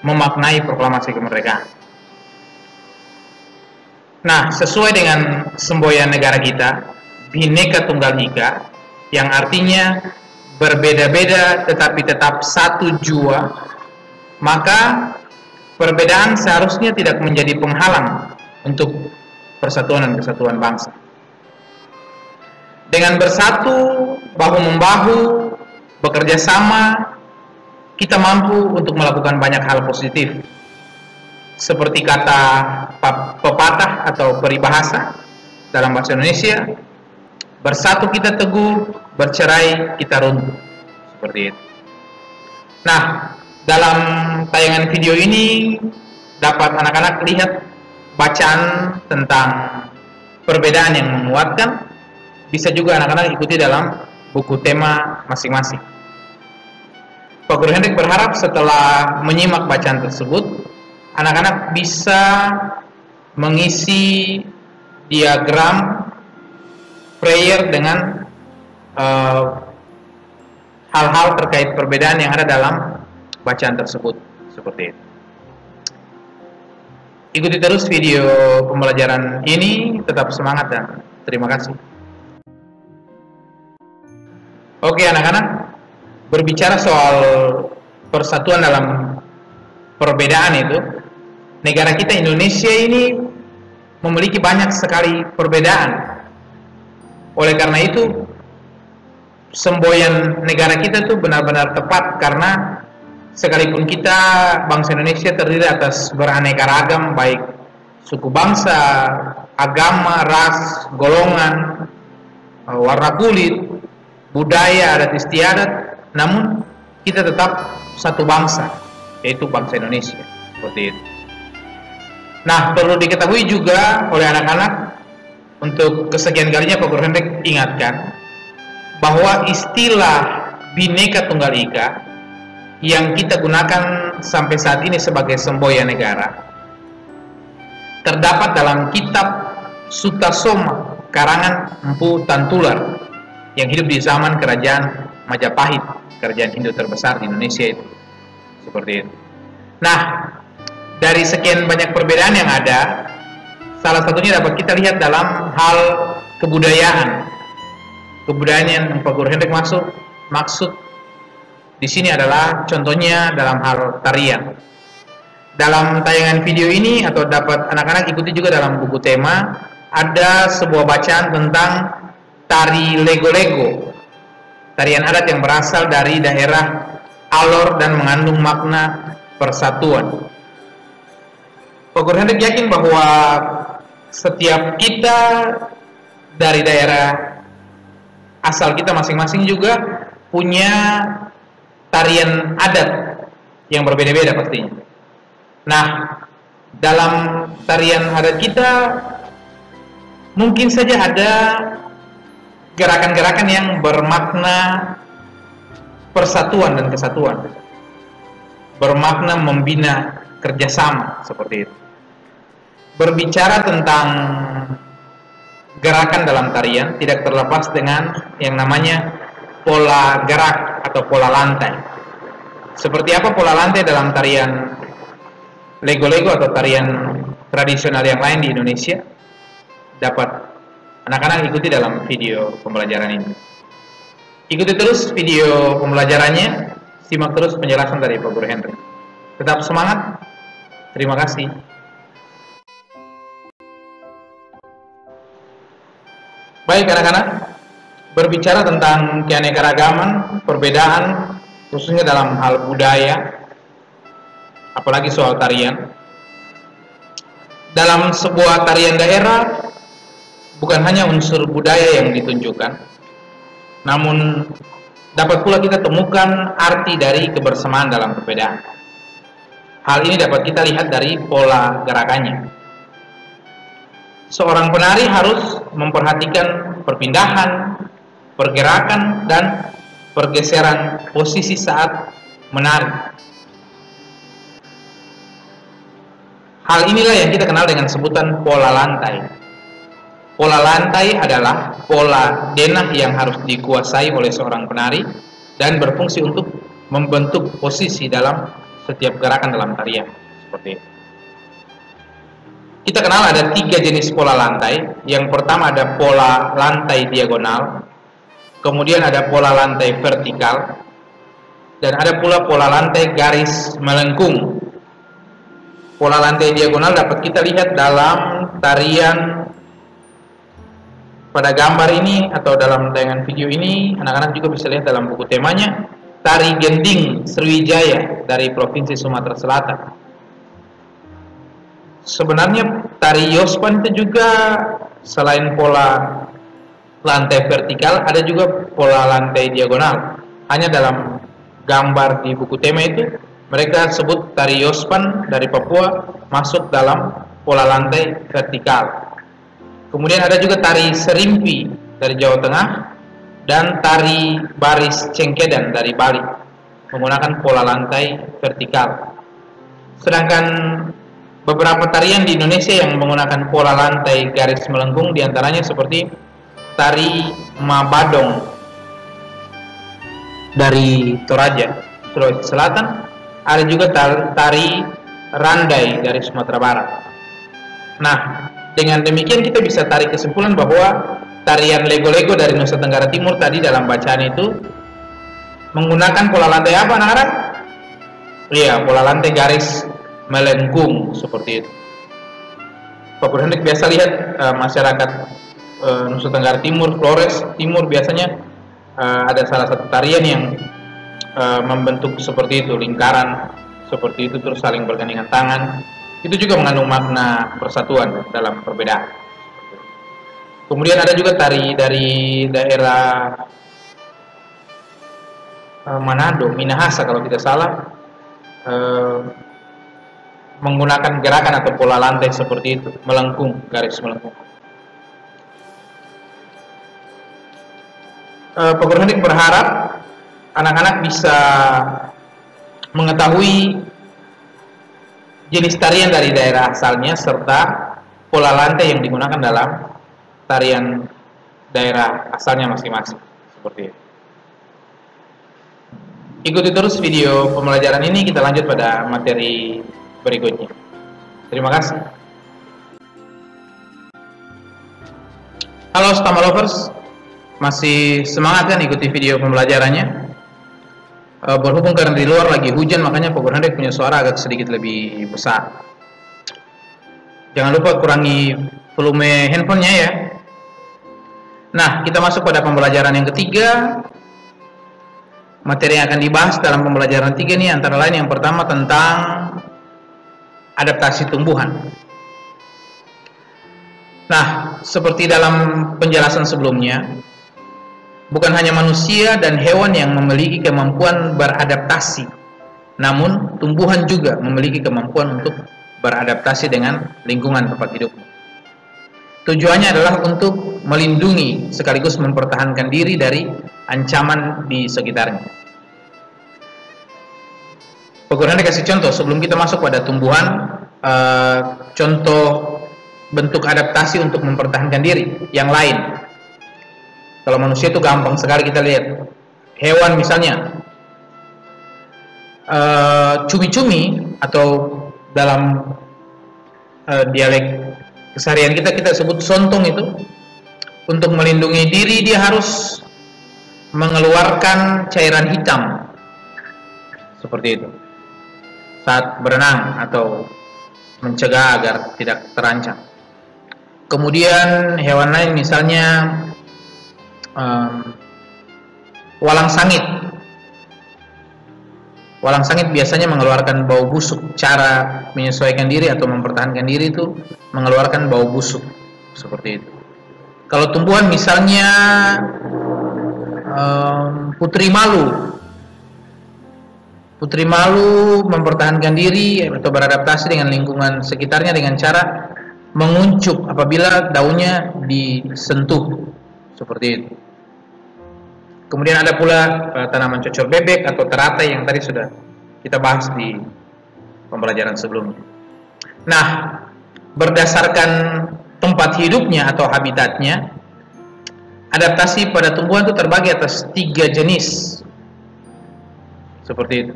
memaknai proklamasi kemerdekaan. Nah, sesuai dengan semboyan negara kita, Bhinneka Tunggal Ika, yang artinya berbeda-beda tetapi tetap satu jua, maka perbedaan seharusnya tidak menjadi penghalang untuk persatuan dan kesatuan bangsa. Dengan bersatu, bahu-membahu, bekerja sama, kita mampu untuk melakukan banyak hal positif. Seperti kata pepatah atau peribahasa dalam bahasa Indonesia, bersatu kita teguh, bercerai kita runtuh. Seperti itu. Nah, dalam tayangan video ini dapat anak-anak lihat bacaan tentang perbedaan yang menguatkan. Bisa juga anak-anak ikuti dalam buku tema masing-masing. Pak Guru Hendrik berharap setelah menyimak bacaan tersebut, anak-anak bisa mengisi diagram prayer dengan hal-hal terkait perbedaan yang ada dalam bacaan tersebut, seperti itu. Ikuti terus video pembelajaran ini, tetap semangat dan terima kasih. Oke anak-anak, berbicara soal persatuan dalam perbedaan itu, negara kita Indonesia ini memiliki banyak sekali perbedaan. Oleh karena itu, semboyan negara kita itu benar-benar tepat karena sekalipun kita bangsa Indonesia terdiri atas beraneka ragam, baik suku bangsa, agama, ras, golongan, warna kulit, budaya, adat istiadat, namun kita tetap satu bangsa, yaitu bangsa Indonesia. Seperti itu. Nah, perlu diketahui juga oleh anak-anak, untuk kesekian kalinya Pak Guru Hendrik ingatkan bahwa istilah Bhinneka Tunggal Ika yang kita gunakan sampai saat ini sebagai semboyan negara terdapat dalam kitab Sutta Soma karangan Empu Tantular yang hidup di zaman kerajaan Majapahit, kerajaan Hindu terbesar di Indonesia itu. Seperti itu. Nah, dari sekian banyak perbedaan yang ada, salah satunya dapat kita lihat dalam hal kebudayaan. Kebudayaan yang Pak Guru Hendrik maksud di sini adalah contohnya dalam hal tarian. Dalam tayangan video ini, atau dapat anak-anak ikuti juga dalam buku tema, ada sebuah bacaan tentang tari lego-lego, tarian adat yang berasal dari daerah Alor dan mengandung makna persatuan. Pak Guru Hendrik yakin bahwa setiap kita dari daerah asal kita masing-masing juga punya tarian adat yang berbeda-beda pastinya. Nah, dalam tarian adat kita mungkin saja ada gerakan-gerakan yang bermakna persatuan dan kesatuan, bermakna membina kerjasama, seperti itu. Berbicara tentang gerakan dalam tarian tidak terlepas dengan yang namanya pola gerak atau pola lantai. Seperti apa pola lantai dalam tarian lego-lego atau tarian tradisional yang lain di Indonesia? Dapat anak-anak ikuti dalam video pembelajaran ini. Ikuti terus video pembelajarannya, simak terus penjelasan dari Pak Guru Hendrik. Tetap semangat. Terima kasih. Baik anak-anak, berbicara tentang keanekaragaman, perbedaan, khususnya dalam hal budaya, apalagi soal tarian. Dalam sebuah tarian daerah, bukan hanya unsur budaya yang ditunjukkan, namun dapat pula kita temukan arti dari kebersamaan dalam perbedaan. Hal ini dapat kita lihat dari pola gerakannya. Seorang penari harus memperhatikan perpindahan, pergerakan, dan pergeseran posisi saat menari. Hal inilah yang kita kenal dengan sebutan pola lantai. Pola lantai adalah pola denah yang harus dikuasai oleh seorang penari dan berfungsi untuk membentuk posisi dalam setiap gerakan dalam tarian. Seperti itu. Kita kenal ada 3 jenis pola lantai. Yang pertama ada pola lantai diagonal, kemudian ada pola lantai vertikal, dan ada pula pola lantai garis melengkung. Pola lantai diagonal dapat kita lihat dalam tarian pada gambar ini atau dalam tayangan video ini. Anak-anak juga bisa lihat dalam buku temanya, Tari Gending Sriwijaya dari Provinsi Sumatera Selatan. Sebenarnya tari Yospan itu juga selain pola lantai vertikal, ada juga pola lantai diagonal. Hanya dalam gambar di buku tema itu mereka sebut tari Yospan dari Papua masuk dalam pola lantai vertikal. Kemudian ada juga tari Serimpi dari Jawa Tengah dan tari Baris Cengkedan dari Bali menggunakan pola lantai vertikal. Sedangkan beberapa tarian di Indonesia yang menggunakan pola lantai garis melengkung, diantaranya seperti tari Mabadong dari Toraja, Sulawesi Selatan. Ada juga tari Randai dari Sumatera Barat. Nah, dengan demikian kita bisa tarik kesimpulan bahwa tarian lego-lego dari Nusa Tenggara Timur tadi dalam bacaan itu menggunakan pola lantai apa, anak-anak? Iya, pola lantai garis melengkung, seperti itu. Pak Guru Hendrik biasa lihat masyarakat Nusa Tenggara Timur, Flores Timur biasanya ada salah satu tarian yang membentuk seperti itu, lingkaran seperti itu, terus saling bergandengan tangan. Itu juga mengandung makna persatuan dalam perbedaan. Kemudian ada juga tari dari daerah Manado, Minahasa kalau tidak salah, menggunakan gerakan atau pola lantai seperti itu, melengkung, garis melengkung. Pogor Hendak berharap anak-anak bisa mengetahui jenis tarian dari daerah asalnya serta pola lantai yang digunakan dalam tarian daerah asalnya masing-masing, seperti itu. Ikuti terus video pembelajaran ini, kita lanjut pada materi berikutnya. Terima kasih. Halo Stama Lovers, masih semangat kan ikuti video pembelajarannya? Berhubung karena di luar lagi hujan, makanya Pogor Hendak punya suara agak sedikit lebih besar. Jangan lupa kurangi volume handphonenya ya. Nah, kita masuk pada pembelajaran yang ketiga. Materi yang akan dibahas dalam pembelajaran 3 ini antara lain yang pertama tentang adaptasi tumbuhan. Nah, seperti dalam penjelasan sebelumnya, bukan hanya manusia dan hewan yang memiliki kemampuan beradaptasi, namun tumbuhan juga memiliki kemampuan untuk beradaptasi dengan lingkungan tempat hidupnya. Tujuannya adalah untuk melindungi sekaligus mempertahankan diri dari ancaman di sekitarnya. Pogor Hendak kasih contoh sebelum kita masuk pada tumbuhan, contoh bentuk adaptasi untuk mempertahankan diri yang lain. Kalau manusia itu gampang sekali kita lihat. Hewan misalnya, cumi-cumi atau dalam dialek keseharian kita sebut sontong itu, untuk melindungi diri dia harus mengeluarkan cairan hitam seperti itu saat berenang atau mencegah agar tidak terancam. Kemudian hewan lain misalnya walang sangit. Walang sangit biasanya mengeluarkan bau busuk. Cara menyesuaikan diri atau mempertahankan diri itu mengeluarkan bau busuk seperti itu. Kalau tumbuhan misalnya putri malu. Putri malu mempertahankan diri atau beradaptasi dengan lingkungan sekitarnya dengan cara menguncup apabila daunnya disentuh seperti itu. Kemudian ada pula tanaman cocor bebek atau teratai yang tadi sudah kita bahas di pembelajaran sebelumnya. Nah, berdasarkan tempat hidupnya atau habitatnya, adaptasi pada tumbuhan itu terbagi atas 3 jenis seperti itu.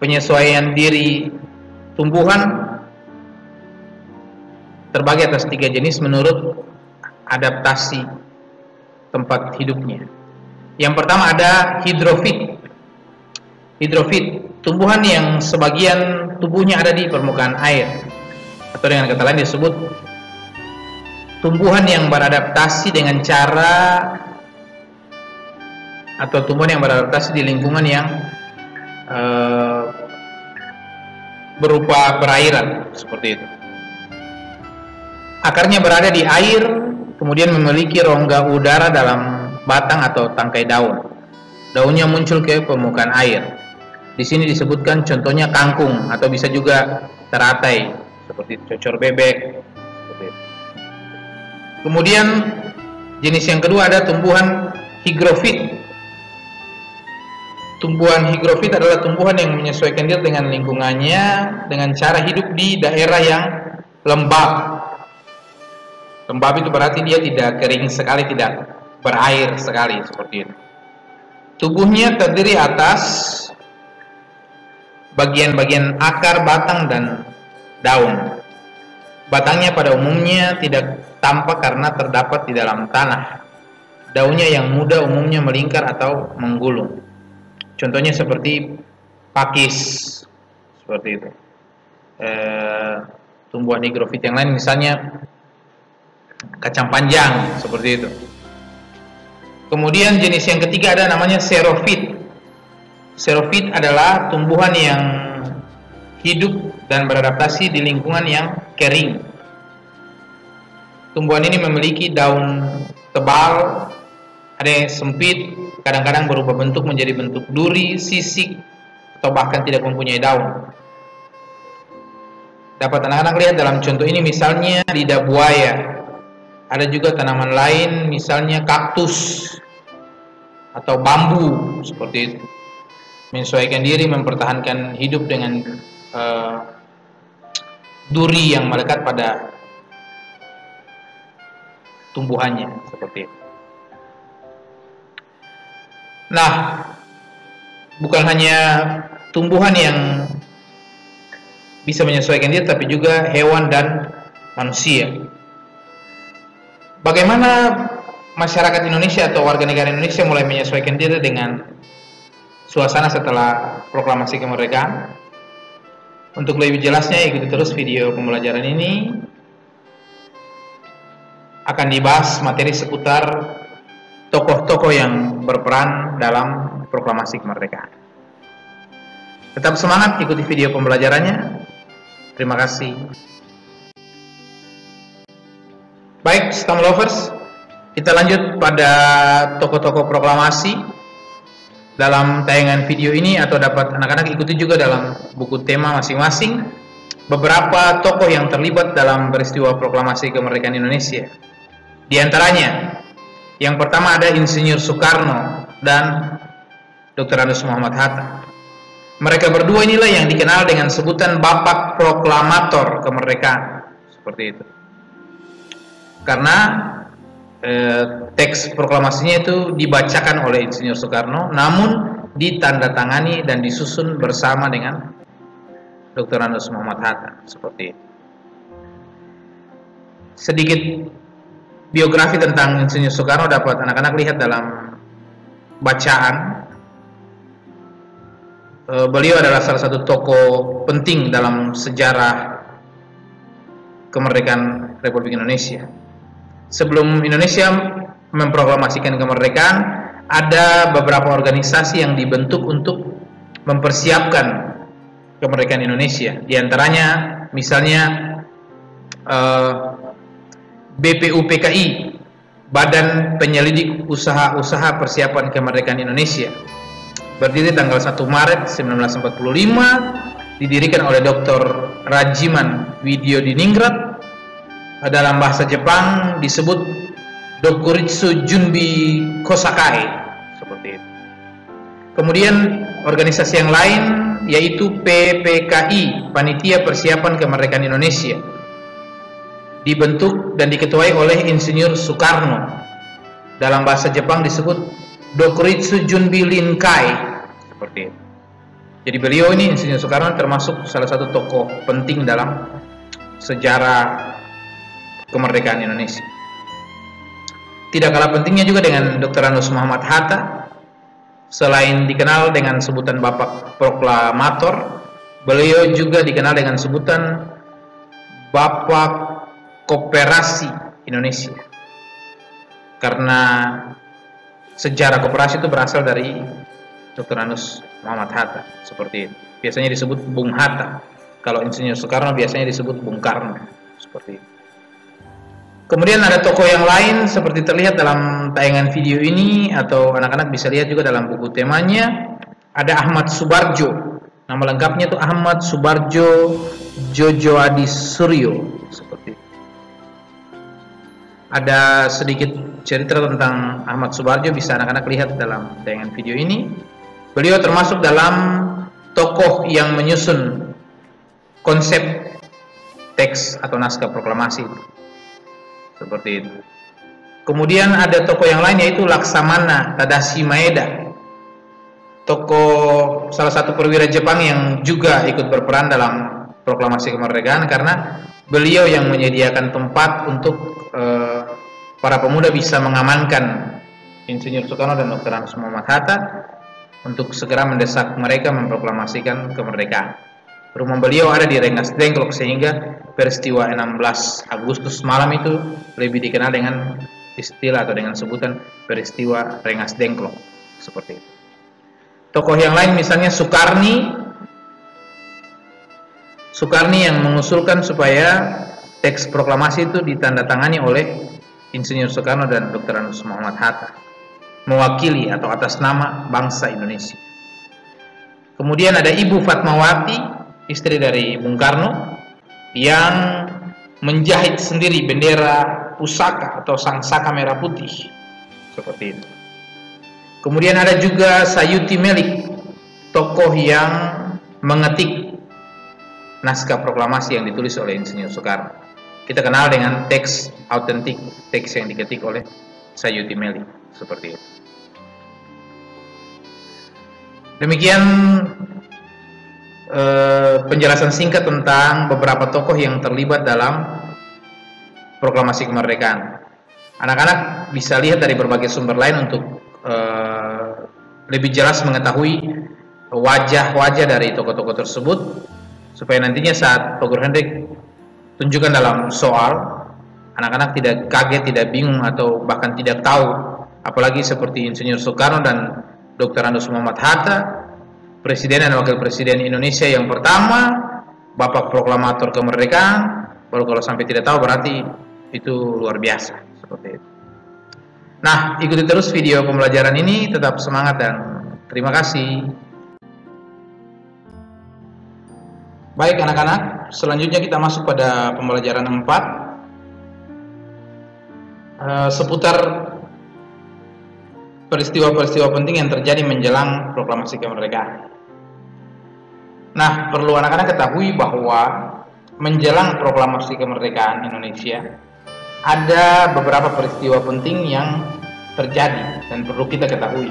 Penyesuaian diri tumbuhan terbagi atas 3 jenis menurut adaptasi tempat hidupnya. Yang pertama ada hidrofit. Hidrofit, tumbuhan yang sebagian tubuhnya ada di permukaan air, atau dengan kata lain disebut tumbuhan yang beradaptasi dengan cara atau tumbuhan yang beradaptasi di lingkungan yang berupa perairan seperti itu. Akarnya berada di air, kemudian memiliki rongga udara dalam batang atau tangkai daun. Daunnya muncul ke permukaan air. Di sini disebutkan contohnya kangkung atau bisa juga teratai seperti cocor bebek seperti itu. Kemudian jenis yang kedua ada tumbuhan higrofit. Tumbuhan higrofit adalah tumbuhan yang menyesuaikan diri dengan lingkungannya dengan cara hidup di daerah yang lembab. Lembab itu berarti dia tidak kering sekali, tidak berair sekali seperti itu. Tubuhnya terdiri atas bagian-bagian akar, batang, dan daun. Batangnya pada umumnya tidak tampak karena terdapat di dalam tanah. Daunnya yang muda umumnya melingkar atau menggulung. Contohnya seperti pakis seperti itu. Tumbuhan higrofit yang lain misalnya kacang panjang seperti itu. Kemudian jenis yang ketiga ada namanya xerofit. Xerophyte adalah tumbuhan yang hidup dan beradaptasi di lingkungan yang kering. Tumbuhan ini memiliki daun tebal, ada yang sempit, kadang-kadang berubah bentuk menjadi bentuk duri, sisik, atau bahkan tidak mempunyai daun. Dapat anak-anak lihat dalam contoh ini misalnya lidah buaya. Ada juga tanaman lain misalnya kaktus atau bambu seperti itu. Menyesuaikan diri mempertahankan hidup dengan duri yang melekat pada tumbuhannya seperti itu. Nah, bukan hanya tumbuhan yang bisa menyesuaikan diri, tapi juga hewan dan manusia. Bagaimana masyarakat Indonesia atau warga negara Indonesia mulai menyesuaikan diri dengan suasana setelah proklamasi kemerdekaan? Untuk lebih jelasnya, ikuti terus video pembelajaran ini. Akan dibahas materi seputar tokoh-tokoh yang berperan dalam proklamasi kemerdekaan. Tetap semangat, ikuti video pembelajarannya. Terima kasih. Baik, STAM lovers, kita lanjut pada tokoh-tokoh proklamasi dalam tayangan video ini, atau dapat anak-anak ikuti juga dalam buku tema masing-masing beberapa tokoh yang terlibat dalam peristiwa proklamasi kemerdekaan Indonesia. Di antaranya, yang pertama ada Insinyur Soekarno dan Dr. Andes Muhammad Hatta. Mereka berdua inilah yang dikenal dengan sebutan Bapak Proklamator Kemerdekaan, seperti itu. Karena teks proklamasinya itu dibacakan oleh Insinyur Soekarno, namun ditandatangani dan disusun bersama dengan Dr. Andes Muhammad Hatta, seperti itu. Sedikit biografi tentang Insinyur Soekarno dapat anak-anak lihat dalam bacaan. Beliau adalah salah satu tokoh penting dalam sejarah kemerdekaan Republik Indonesia. Sebelum Indonesia memproklamasikan kemerdekaan, ada beberapa organisasi yang dibentuk untuk mempersiapkan kemerdekaan Indonesia. Di antaranya misalnya BPUPKI, Badan Penyelidik Usaha-Usaha Persiapan Kemerdekaan Indonesia, berdiri tanggal 1 Maret 1945, didirikan oleh Dr. Rajiman Widyodiningrat. Dalam bahasa Jepang disebut Dokuritsu Junbi Kosakai, seperti itu. Kemudian organisasi yang lain yaitu PPKI, Panitia Persiapan Kemerdekaan Indonesia, dibentuk dan diketuai oleh Insinyur Soekarno. Dalam bahasa Jepang disebut Dokuritsu Junbi Linkai, seperti itu. Jadi beliau ini, Insinyur Soekarno, termasuk salah satu tokoh penting dalam sejarah kemerdekaan Indonesia. Tidak kalah pentingnya juga dengan Dr. Andes Muhammad Hatta. Selain dikenal dengan sebutan Bapak Proklamator, beliau juga dikenal dengan sebutan Bapak Koperasi Indonesia, karena sejarah koperasi itu berasal dari Dr. Andes Muhammad Hatta, seperti itu. Biasanya disebut Bung Hatta. Kalau Insinyur Soekarno biasanya disebut Bung Karno, seperti itu. Kemudian ada tokoh yang lain seperti terlihat dalam tayangan video ini, atau anak-anak bisa lihat juga dalam buku temanya. Ada Ahmad Subarjo. Nama lengkapnya itu Ahmad Subarjo Jojo Adi Suryo, seperti itu. Ada sedikit cerita tentang Ahmad Subarjo, bisa anak-anak lihat dalam tayangan video ini. Beliau termasuk dalam tokoh yang menyusun konsep teks atau naskah proklamasi, seperti itu. Kemudian ada tokoh yang lain yaitu Laksamana Tadashi Maeda, tokoh salah satu perwira Jepang yang juga ikut berperan dalam proklamasi kemerdekaan, karena beliau yang menyediakan tempat untuk para pemuda bisa mengamankan Insinyur Soekarno dan Dr. Andes Muhammad Hatta untuk segera mendesak mereka memproklamasikan kemerdekaan. Rumah beliau ada di Rengas Dengklok, sehingga peristiwa 16 Agustus malam itu lebih dikenal dengan istilah atau dengan sebutan peristiwa Rengas Dengklok, seperti itu. Tokoh yang lain misalnya Soekarni yang mengusulkan supaya teks proklamasi itu ditandatangani oleh Insinyur Soekarno dan Dr. Anus Muhammad Hatta, mewakili atau atas nama bangsa Indonesia. Kemudian ada Ibu Fatmawati, istri dari Bung Karno, yang menjahit sendiri bendera pusaka atau sangsaka merah putih, seperti itu. Kemudian ada juga Sayuti Melik, tokoh yang mengetik naskah proklamasi yang ditulis oleh Insinyur Soekarno. Kita kenal dengan teks autentik, teks yang diketik oleh Sayuti Melik, seperti itu. Demikian penjelasan singkat tentang beberapa tokoh yang terlibat dalam proklamasi kemerdekaan. Anak-anak bisa lihat dari berbagai sumber lain untuk lebih jelas mengetahui wajah-wajah dari tokoh-tokoh tersebut, supaya nantinya saat Pak Guru Hendrik tunjukkan dalam soal, anak-anak tidak kaget, tidak bingung, atau bahkan tidak tahu, apalagi seperti Insinyur Soekarno dan Dr. Anus Muhammad Hatta, Presiden dan Wakil Presiden Indonesia yang pertama, Bapak Proklamator Kemerdekaan. Baru kalau sampai tidak tahu berarti itu luar biasa, seperti itu. Nah, ikuti terus video pembelajaran ini, tetap semangat dan terima kasih. Baik anak-anak, selanjutnya kita masuk pada pembelajaran 4 seputar peristiwa-peristiwa penting yang terjadi menjelang proklamasi kemerdekaan. Nah, perlu anak-anak ketahui bahwa menjelang proklamasi kemerdekaan Indonesia ada beberapa peristiwa penting yang terjadi dan perlu kita ketahui.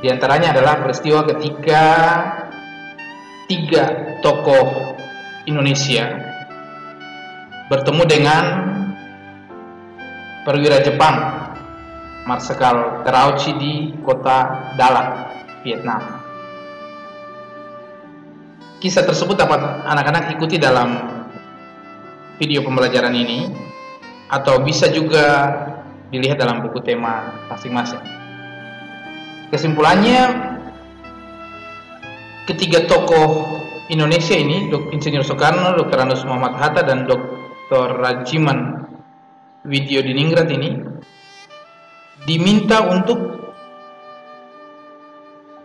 Di antaranya adalah peristiwa ketika 3 tokoh Indonesia bertemu dengan perwira Jepang, Marsikal Terauchi, di kota Dalat, Vietnam. Kisah tersebut dapat anak-anak ikuti dalam video pembelajaran ini, atau bisa juga dilihat dalam buku tema masing-masing. Kesimpulannya, ketiga tokoh Indonesia ini, Insinyur Soekarno, Dr. Anus Muhammad Hatta, dan Dr. Rajiman Widyodiningrat ini diminta untuk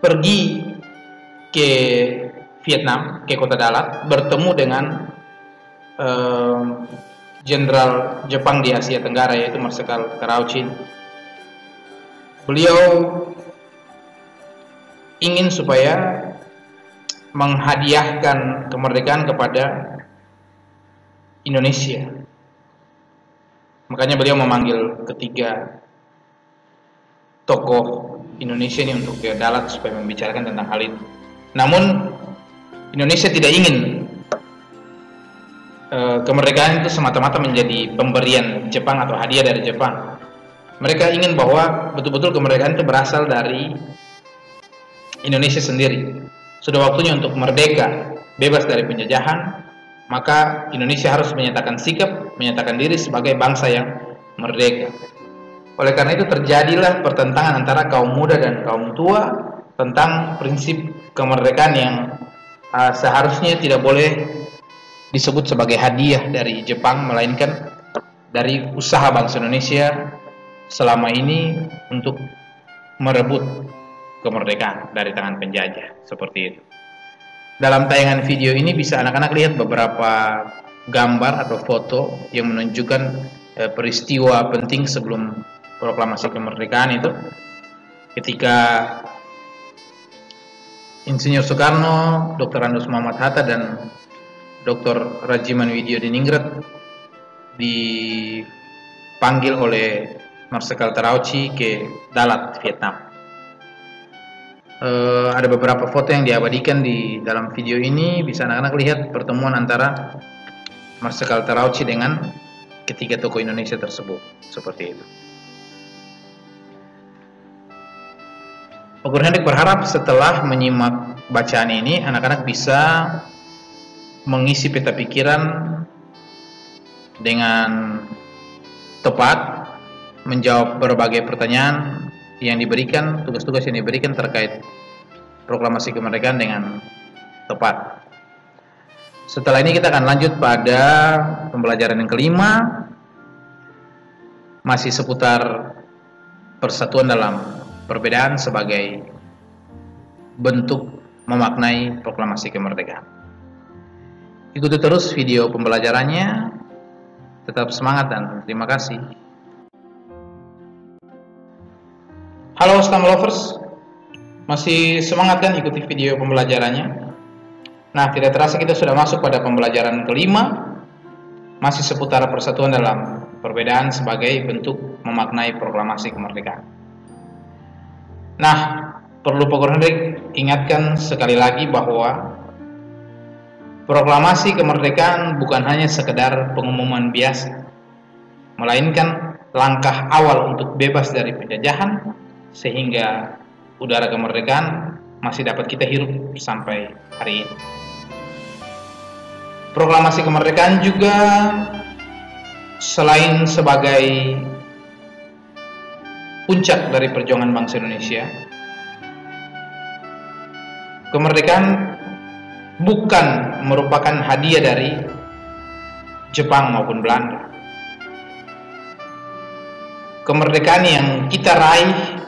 pergi ke Vietnam, ke kota Dalat, bertemu dengan Jenderal Jepang di Asia Tenggara, yaitu Marsikal Terauchi. Beliau ingin supaya menghadiahkan kemerdekaan kepada Indonesia. Makanya beliau memanggil ketiga tokoh Indonesia ini untuk ke Dalat supaya membicarakan tentang hal itu. Namun Indonesia tidak ingin kemerdekaan itu semata-mata menjadi pemberian Jepang atau hadiah dari Jepang. Mereka ingin bahwa betul-betul kemerdekaan itu berasal dari Indonesia sendiri. Sudah waktunya untuk merdeka, bebas dari penjajahan, maka Indonesia harus menyatakan sikap, menyatakan diri sebagai bangsa yang merdeka. Oleh karena itu terjadilah pertentangan antara kaum muda dan kaum tua tentang prinsip kemerdekaan yang seharusnya tidak boleh disebut sebagai hadiah dari Jepang, melainkan dari usaha bangsa Indonesia selama ini untuk merebut kemerdekaan dari tangan penjajah, seperti itu. Dalam tayangan video ini bisa anak-anak lihat beberapa gambar atau foto yang menunjukkan peristiwa penting sebelum proklamasi kemerdekaan itu, ketika Insinyur Soekarno, Dr. Anus Muhammad Hatta, dan Dr. Rajiman Widyodiningrat dipanggil oleh Marsikal Terauchi ke Dalat, Vietnam. Ada beberapa foto yang diabadikan di dalam video ini. Bisa anak-anak lihat pertemuan antara Marsikal Terauchi dengan ketiga tokoh Indonesia tersebut, seperti itu. Pak Guru Hendrik berharap setelah menyimak bacaan ini, anak-anak bisa mengisi peta pikiran dengan tepat, menjawab berbagai pertanyaan yang diberikan, tugas-tugas yang diberikan terkait proklamasi kemerdekaan dengan tepat. Setelah ini kita akan lanjut pada pembelajaran yang kelima, masih seputar persatuan dalam perbedaan sebagai bentuk memaknai proklamasi kemerdekaan. Ikuti terus video pembelajarannya, tetap semangat dan terima kasih. Halo STEM lovers, masih semangat kan ikuti video pembelajarannya? Nah, tidak terasa kita sudah masuk pada pembelajaran kelima, masih seputar persatuan dalam perbedaan sebagai bentuk memaknai proklamasi kemerdekaan. Nah, perlu Pak Hendrik ingatkan sekali lagi bahwa proklamasi kemerdekaan bukan hanya sekedar pengumuman biasa, melainkan langkah awal untuk bebas dari penjajahan, sehingga udara kemerdekaan masih dapat kita hirup sampai hari ini. Proklamasi kemerdekaan juga selain sebagai puncak dari perjuangan bangsa Indonesia, kemerdekaan bukan merupakan hadiah dari Jepang maupun Belanda. Kemerdekaan yang kita raih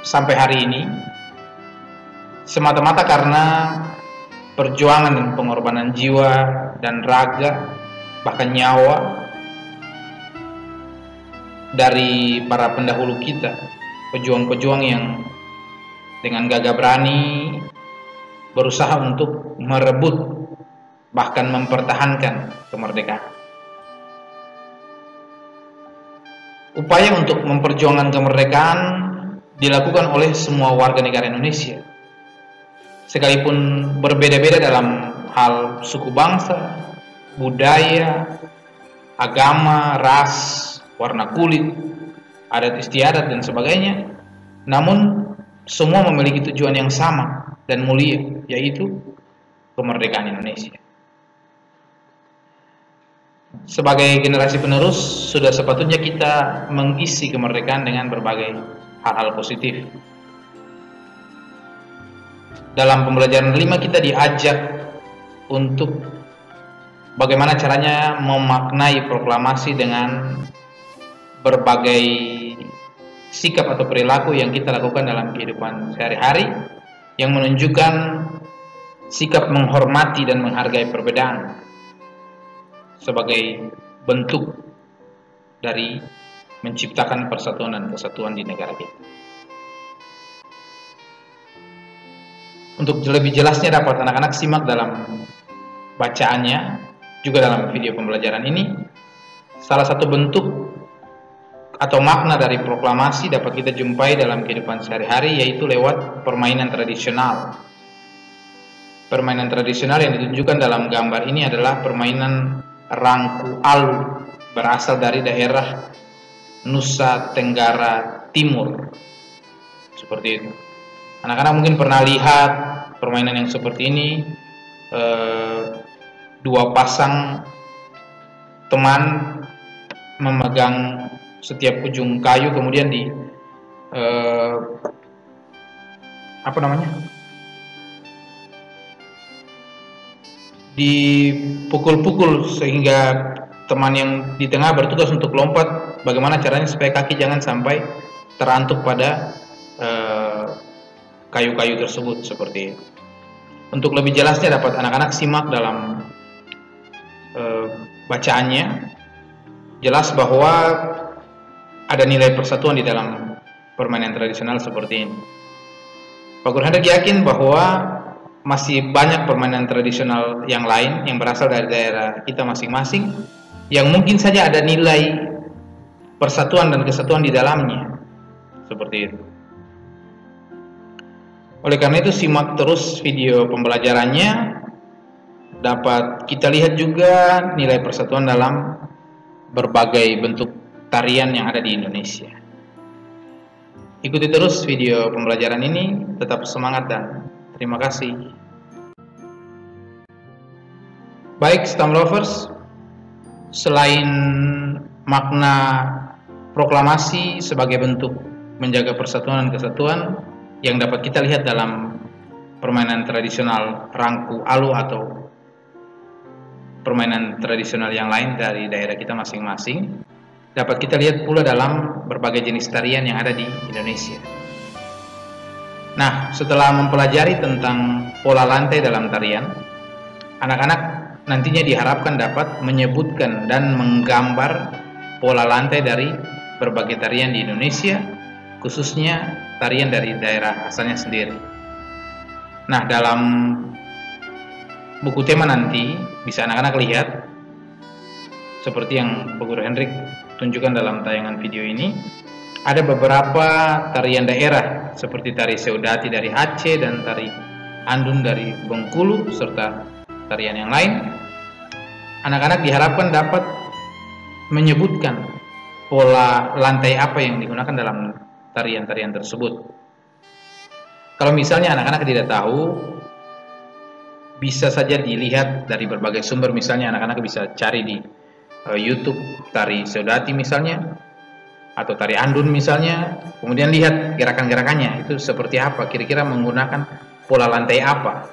sampai hari ini semata-mata karena perjuangan dan pengorbanan jiwa dan raga, bahkan nyawa dari para pendahulu kita, pejuang-pejuang yang dengan gagah berani berusaha untuk merebut bahkan mempertahankan kemerdekaan. Upaya untuk memperjuangkan kemerdekaan dilakukan oleh semua warga negara Indonesia, sekalipun berbeda-beda dalam hal suku bangsa, budaya, agama, ras, warna kulit, adat istiadat dan sebagainya, namun semua memiliki tujuan yang sama dan mulia, yaitu kemerdekaan Indonesia. Sebagai generasi penerus, sudah sepatutnya kita mengisi kemerdekaan dengan berbagai hal-hal positif. Dalam pembelajaran 5 kita diajak untuk bagaimana caranya memaknai proklamasi dengan berbagai sikap atau perilaku yang kita lakukan dalam kehidupan sehari-hari, yang menunjukkan sikap menghormati dan menghargai perbedaan sebagai bentuk dari menciptakan persatuan dan kesatuan di negara kita. Untuk lebih jelasnya dapat anak-anak simak dalam bacaannya, juga dalam video pembelajaran ini. Salah satu bentuk atau makna dari proklamasi dapat kita jumpai dalam kehidupan sehari-hari, yaitu lewat permainan tradisional. Permainan tradisional yang ditunjukkan dalam gambar ini adalah permainan rangku alu, berasal dari daerah Nusa Tenggara Timur. Seperti itu. Anak-anak mungkin pernah lihat permainan yang seperti ini, dua pasang teman memegang setiap ujung kayu, kemudian dipukul-pukul sehingga teman yang di tengah bertugas untuk lompat bagaimana caranya supaya kaki jangan sampai terantuk pada kayu-kayu tersebut, seperti itu. Untuk lebih jelasnya dapat anak-anak simak dalam bacaannya. Jelas bahwa ada nilai persatuan di dalam permainan tradisional seperti ini. Pak Guru Hendrik yakin bahwa masih banyak permainan tradisional yang lain yang berasal dari daerah kita masing-masing, yang mungkin saja ada nilai persatuan dan kesatuan di dalamnya, seperti itu. Oleh karena itu simak terus video pembelajarannya, dapat kita lihat juga nilai persatuan dalam berbagai bentuk tarian yang ada di Indonesia. Ikuti terus video pembelajaran ini, tetap semangat dan terima kasih. Baik STEM lovers, selain makna proklamasi sebagai bentuk menjaga persatuan dan kesatuan yang dapat kita lihat dalam permainan tradisional Rangku Alu atau permainan tradisional yang lain dari daerah kita masing-masing, dapat kita lihat pula dalam berbagai jenis tarian yang ada di Indonesia. Nah, setelah mempelajari tentang pola lantai dalam tarian, anak-anak nantinya diharapkan dapat menyebutkan dan menggambar pola lantai dari berbagai tarian di Indonesia, khususnya tarian dari daerah asalnya sendiri. Nah, dalam buku tema nanti bisa anak-anak lihat seperti yang Pak Guru Hendrik tunjukkan dalam tayangan video ini, ada beberapa tarian daerah seperti tari Seudati dari Aceh dan tari Andun dari Bengkulu serta tarian yang lain. Anak-anak diharapkan dapat menyebutkan pola lantai apa yang digunakan dalam tarian-tarian tersebut. Kalau misalnya anak-anak tidak tahu, bisa saja dilihat dari berbagai sumber. Misalnya anak-anak bisa cari di YouTube tari Seudati misalnya, atau tari Andun misalnya, kemudian lihat gerakan-gerakannya itu seperti apa, kira-kira menggunakan pola lantai apa.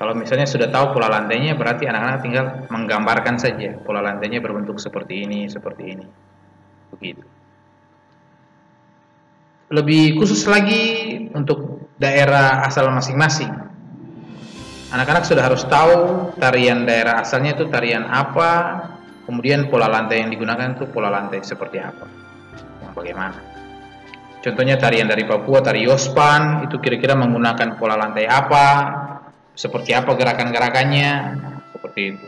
Kalau misalnya sudah tahu pola lantainya, berarti anak-anak tinggal menggambarkan saja pola lantainya berbentuk seperti ini, begitu. Lebih khusus lagi untuk daerah asal masing-masing, anak-anak sudah harus tahu tarian daerah asalnya itu tarian apa, kemudian pola lantai yang digunakan itu pola lantai seperti apa, yang bagaimana. Contohnya tarian dari Papua, tari Yospan, itu kira-kira menggunakan pola lantai apa, seperti apa gerakan-gerakannya, seperti itu.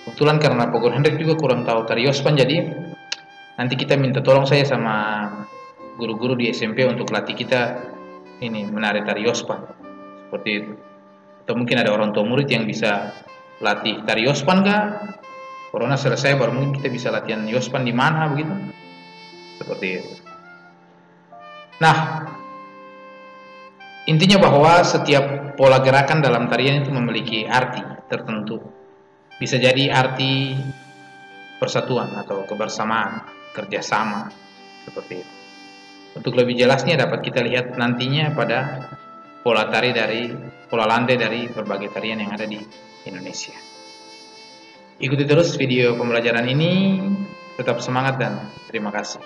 Kebetulan karena Pak Guru Hendrik juga kurang tahu tari Yospan, jadi nanti kita minta tolong saya sama guru-guru di SMP untuk latih kita ini menari tari Yospan, seperti itu. Atau mungkin ada orang tua murid yang bisa latih tari Yospan kah? Corona selesai baru mungkin kita bisa latihan Yospan di mana begitu, seperti itu. Nah, intinya bahwa setiap pola gerakan dalam tarian itu memiliki arti tertentu. Bisa jadi arti persatuan atau kebersamaan, kerjasama, seperti itu. Untuk lebih jelasnya dapat kita lihat nantinya pada pola lantai dari berbagai tarian yang ada di Indonesia. Ikuti terus video pembelajaran ini, tetap semangat dan terima kasih.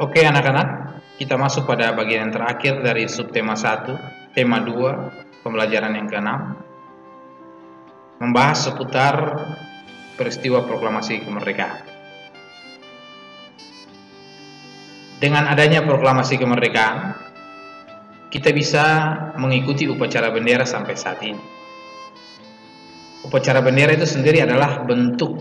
Oke anak-anak, kita masuk pada bagian terakhir dari subtema 1, tema 2, pembelajaran yang ke-6, membahas seputar peristiwa proklamasi kemerdekaan. Dengan adanya proklamasi kemerdekaan, kita bisa mengikuti upacara bendera sampai saat ini. Upacara bendera itu sendiri adalah bentuk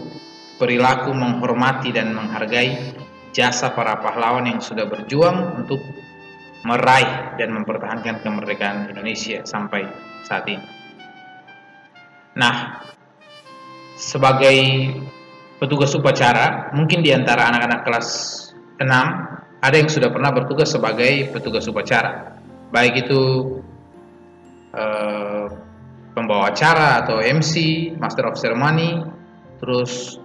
perilaku menghormati dan menghargai jasa para pahlawan yang sudah berjuang untuk meraih dan mempertahankan kemerdekaan Indonesia sampai saat ini. Nah, sebagai petugas upacara, mungkin di antara anak-anak kelas 6 ada yang sudah pernah bertugas sebagai petugas upacara, baik itu pembawa acara atau MC, Master of Ceremony, terus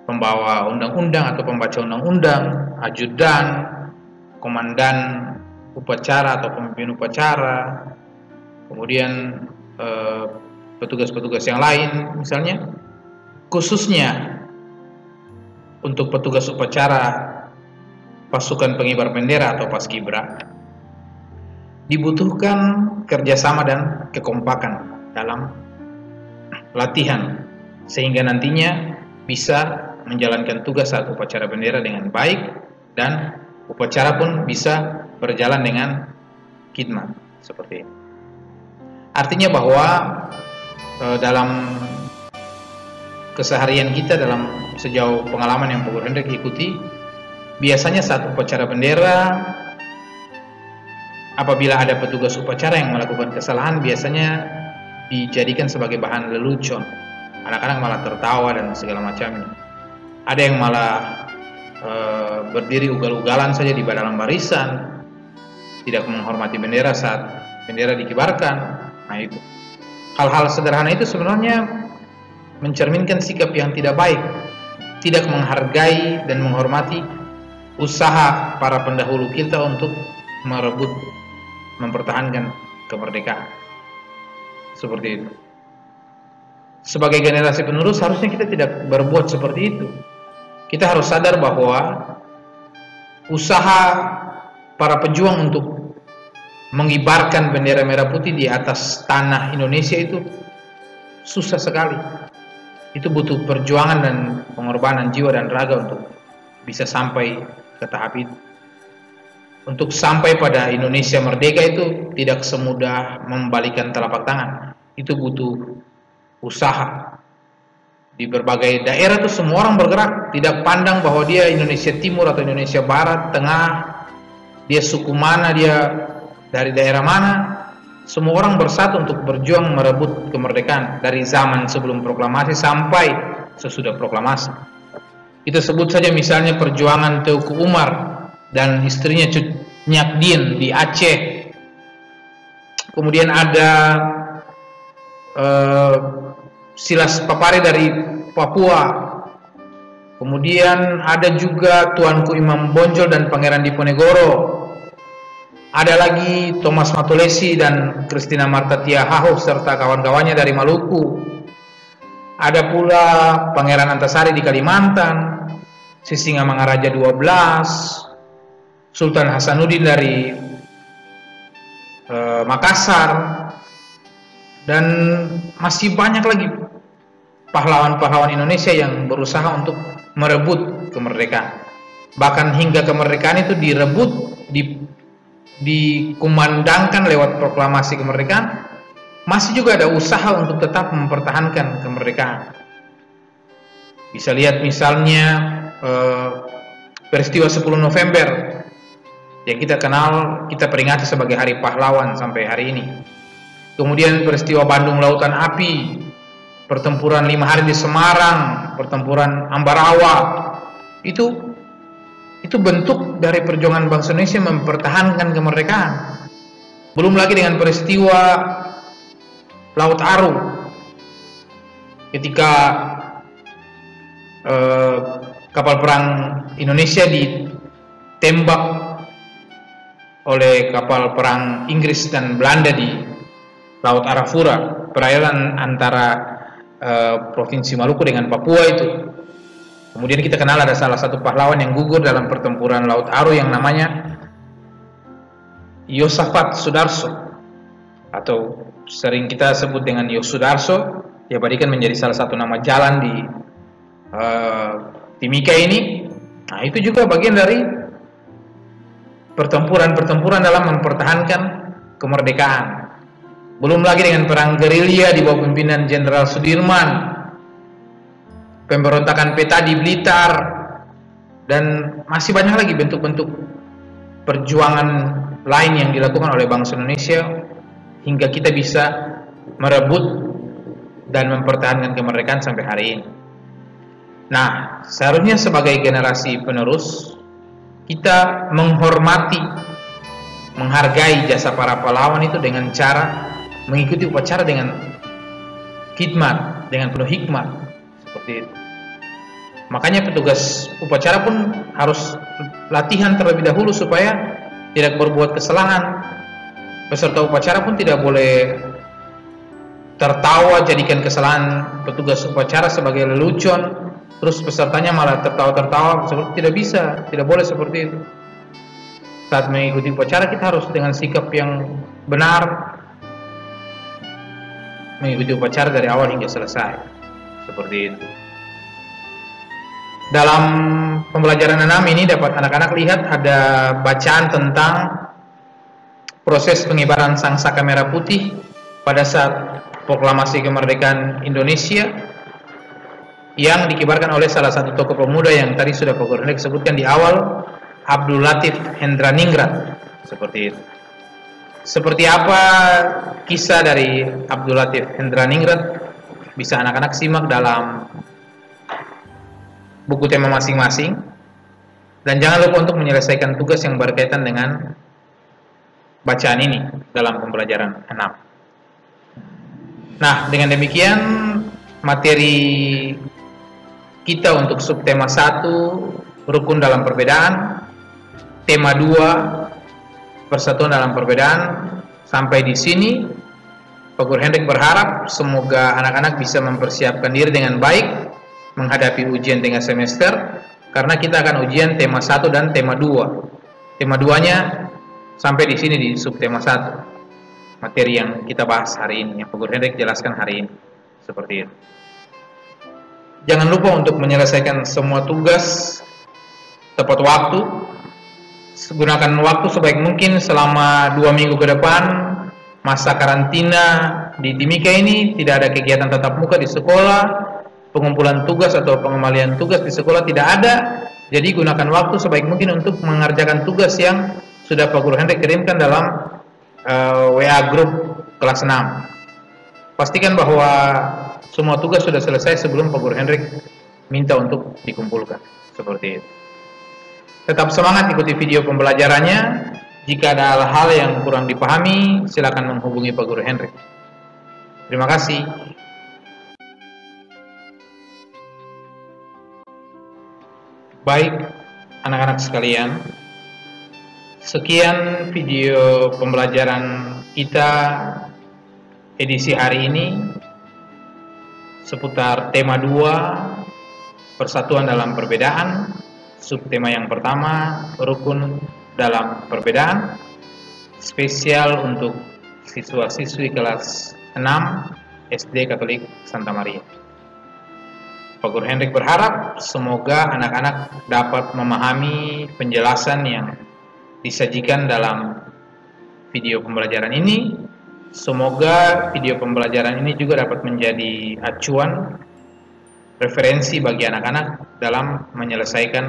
pembawa undang-undang atau pembaca undang-undang, ajudan, komandan upacara atau pemimpin upacara, kemudian petugas-petugas yang lain misalnya. Khususnya untuk petugas upacara pasukan pengibar bendera atau paskibra, dibutuhkan kerjasama dan kekompakan dalam latihan sehingga nantinya bisa menjalankan tugas saat upacara bendera dengan baik dan upacara pun bisa berjalan dengan khidmat seperti ini. Artinya bahwa dalam keseharian kita, dalam sejauh pengalaman yang Pak Guru Hendrik ikuti, biasanya saat upacara bendera, apabila ada petugas upacara yang melakukan kesalahan, biasanya dijadikan sebagai bahan lelucon. Anak-anak malah tertawa dan segala macamnya. Ada yang malah berdiri ugal-ugalan saja di dalam barisan, tidak menghormati bendera saat bendera dikibarkan. Nah itu, hal-hal sederhana itu sebenarnya mencerminkan sikap yang tidak baik, tidak menghargai dan menghormati usaha para pendahulu kita untuk merebut, mempertahankan kemerdekaan. Seperti itu. Sebagai generasi penerus harusnya kita tidak berbuat seperti itu. Kita harus sadar bahwa usaha para pejuang untuk mengibarkan bendera merah putih di atas tanah Indonesia itu susah sekali. Itu butuh perjuangan dan pengorbanan jiwa dan raga untuk bisa sampai ke tahap itu. Untuk sampai pada Indonesia merdeka itu tidak semudah membalikan telapak tangan. Itu butuh usaha. Di berbagai daerah itu semua orang bergerak, tidak pandang bahwa dia Indonesia Timur atau Indonesia Barat, Tengah, dia suku mana, dia dari daerah mana. Semua orang bersatu untuk berjuang merebut kemerdekaan dari zaman sebelum proklamasi sampai sesudah proklamasi. Kita sebut saja misalnya perjuangan Teuku Umar dan istrinya Nyakdin di Aceh. Kemudian ada Silas Papare dari Papua. Kemudian ada juga Tuanku Imam Bonjol dan Pangeran Diponegoro. Ada lagi Thomas Matulesi dan Christina Marta Tiahaho serta kawan-kawannya dari Maluku. Ada pula Pangeran Antasari di Kalimantan, Sisingamangaraja 12, Sultan Hasanuddin dari Makassar, dan masih banyak lagi pahlawan-pahlawan Indonesia yang berusaha untuk merebut kemerdekaan. Bahkan hingga kemerdekaan itu direbut, dikumandangkan lewat proklamasi kemerdekaan, masih juga ada usaha untuk tetap mempertahankan kemerdekaan. Bisa lihat misalnya peristiwa 10 November yang kita kenal, kita peringati sebagai Hari Pahlawan sampai hari ini. Kemudian peristiwa Bandung Lautan Api, pertempuran 5 hari di Semarang, pertempuran Ambarawa, itu bentuk dari perjuangan bangsa Indonesia mempertahankan kemerdekaan. Belum lagi dengan peristiwa Laut Aru, ketika kapal perang Indonesia ditembak oleh kapal perang Inggris dan Belanda di Laut Arafura, perairan antara Provinsi Maluku dengan Papua itu. Kemudian kita kenal ada salah satu pahlawan yang gugur dalam pertempuran Laut Aru yang namanya Yosafat Sudarso, atau sering kita sebut dengan Yosudarso, diabadikan menjadi salah satu nama jalan di Timika ini. Nah, itu juga bagian dari pertempuran dalam mempertahankan kemerdekaan. Belum lagi dengan perang gerilya di bawah pimpinan Jenderal Sudirman, pemberontakan PETA di Blitar, dan masih banyak lagi bentuk-bentuk perjuangan lain yang dilakukan oleh bangsa Indonesia hingga kita bisa merebut dan mempertahankan kemerdekaan sampai hari ini. Nah, seharusnya sebagai generasi penerus kita menghormati, menghargai jasa para pahlawan itu dengan cara mengikuti upacara dengan khidmat, dengan penuh hikmat, seperti itu. Makanya petugas upacara pun harus latihan terlebih dahulu supaya tidak berbuat kesalahan. Peserta upacara pun tidak boleh tertawa, jadikan kesalahan petugas upacara sebagai lelucon, terus pesertanya malah tertawa-tertawa, seperti tidak bisa, tidak boleh seperti itu. Saat mengikuti upacara kita harus dengan sikap yang benar mengikuti upacara dari awal hingga selesai, seperti itu. Dalam pembelajaran 6 ini dapat anak-anak lihat ada bacaan tentang proses pengibaran sangsaka merah putih pada saat proklamasi kemerdekaan Indonesia yang dikibarkan oleh salah satu tokoh pemuda yang tadi sudah Pak Guru sebutkan di awal, Abdul Latif Hendraningrat, seperti itu. Seperti apa kisah dari Abdul Latif Hendraningrat bisa anak-anak simak dalam buku tema masing-masing, dan jangan lupa untuk menyelesaikan tugas yang berkaitan dengan bacaan ini dalam pembelajaran 6. Nah, dengan demikian materi kita untuk subtema 1 rukun dalam perbedaan, tema 2 persatuan dalam perbedaan. Sampai di sini, Pak Guru Hendrik berharap semoga anak-anak bisa mempersiapkan diri dengan baik menghadapi ujian tengah semester, karena kita akan ujian tema 1 dan tema 2. Tema 2-nya sampai di sini di subtema 1. Materi yang kita bahas hari ini, yang Pak Guru Hendrik jelaskan hari ini. Seperti itu. Jangan lupa untuk menyelesaikan semua tugas tepat waktu. Gunakan waktu sebaik mungkin selama 2 minggu ke depan. Masa karantina di Timika ini tidak ada kegiatan tatap muka di sekolah, pengumpulan tugas atau pengembalian tugas di sekolah tidak ada. Jadi gunakan waktu sebaik mungkin untuk mengerjakan tugas yang sudah Pak Guru Hendrik kirimkan dalam WA grup kelas 6. Pastikan bahwa semua tugas sudah selesai sebelum Pak Guru Hendrik minta untuk dikumpulkan. Seperti itu. Tetap semangat ikuti video pembelajarannya. Jika ada hal-hal yang kurang dipahami, silakan menghubungi Pak Guru Hendrik. Terima kasih. Baik, anak-anak sekalian, sekian video pembelajaran kita edisi hari ini seputar tema 2, persatuan dalam perbedaan. Subtema yang pertama, rukun dalam perbedaan, spesial untuk siswa-siswi kelas 6 SD Katolik Santa Maria. Pak Guru Hendrik berharap semoga anak-anak dapat memahami penjelasan yang disajikan dalam video pembelajaran ini. Semoga video pembelajaran ini juga dapat menjadi acuan, referensi bagi anak-anak dalam menyelesaikan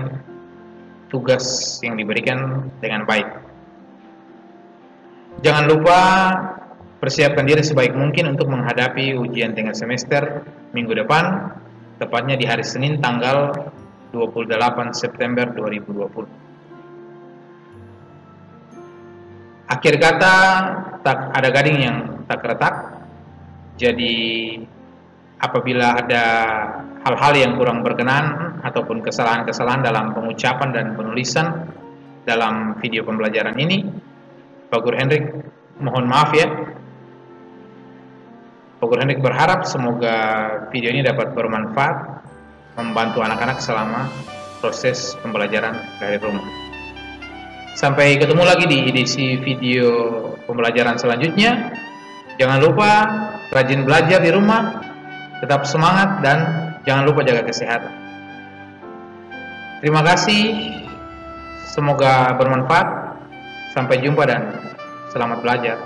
tugas yang diberikan dengan baik. Jangan lupa persiapkan diri sebaik mungkin untuk menghadapi ujian tengah semester minggu depan, tepatnya di hari Senin tanggal 28 September 2020. Akhir kata, tak ada gading yang tak retak. Jadi apabila ada hal-hal yang kurang berkenan ataupun kesalahan-kesalahan dalam pengucapan dan penulisan dalam video pembelajaran ini, Pak Guru Hendrik mohon maaf ya. Pak Guru Hendrik berharap semoga video ini dapat bermanfaat, membantu anak-anak selama proses pembelajaran dari rumah. Sampai ketemu lagi di edisi video pembelajaran selanjutnya. Jangan lupa rajin belajar di rumah, tetap semangat, dan jangan lupa jaga kesehatan. Terima kasih, semoga bermanfaat. Sampai jumpa dan selamat belajar.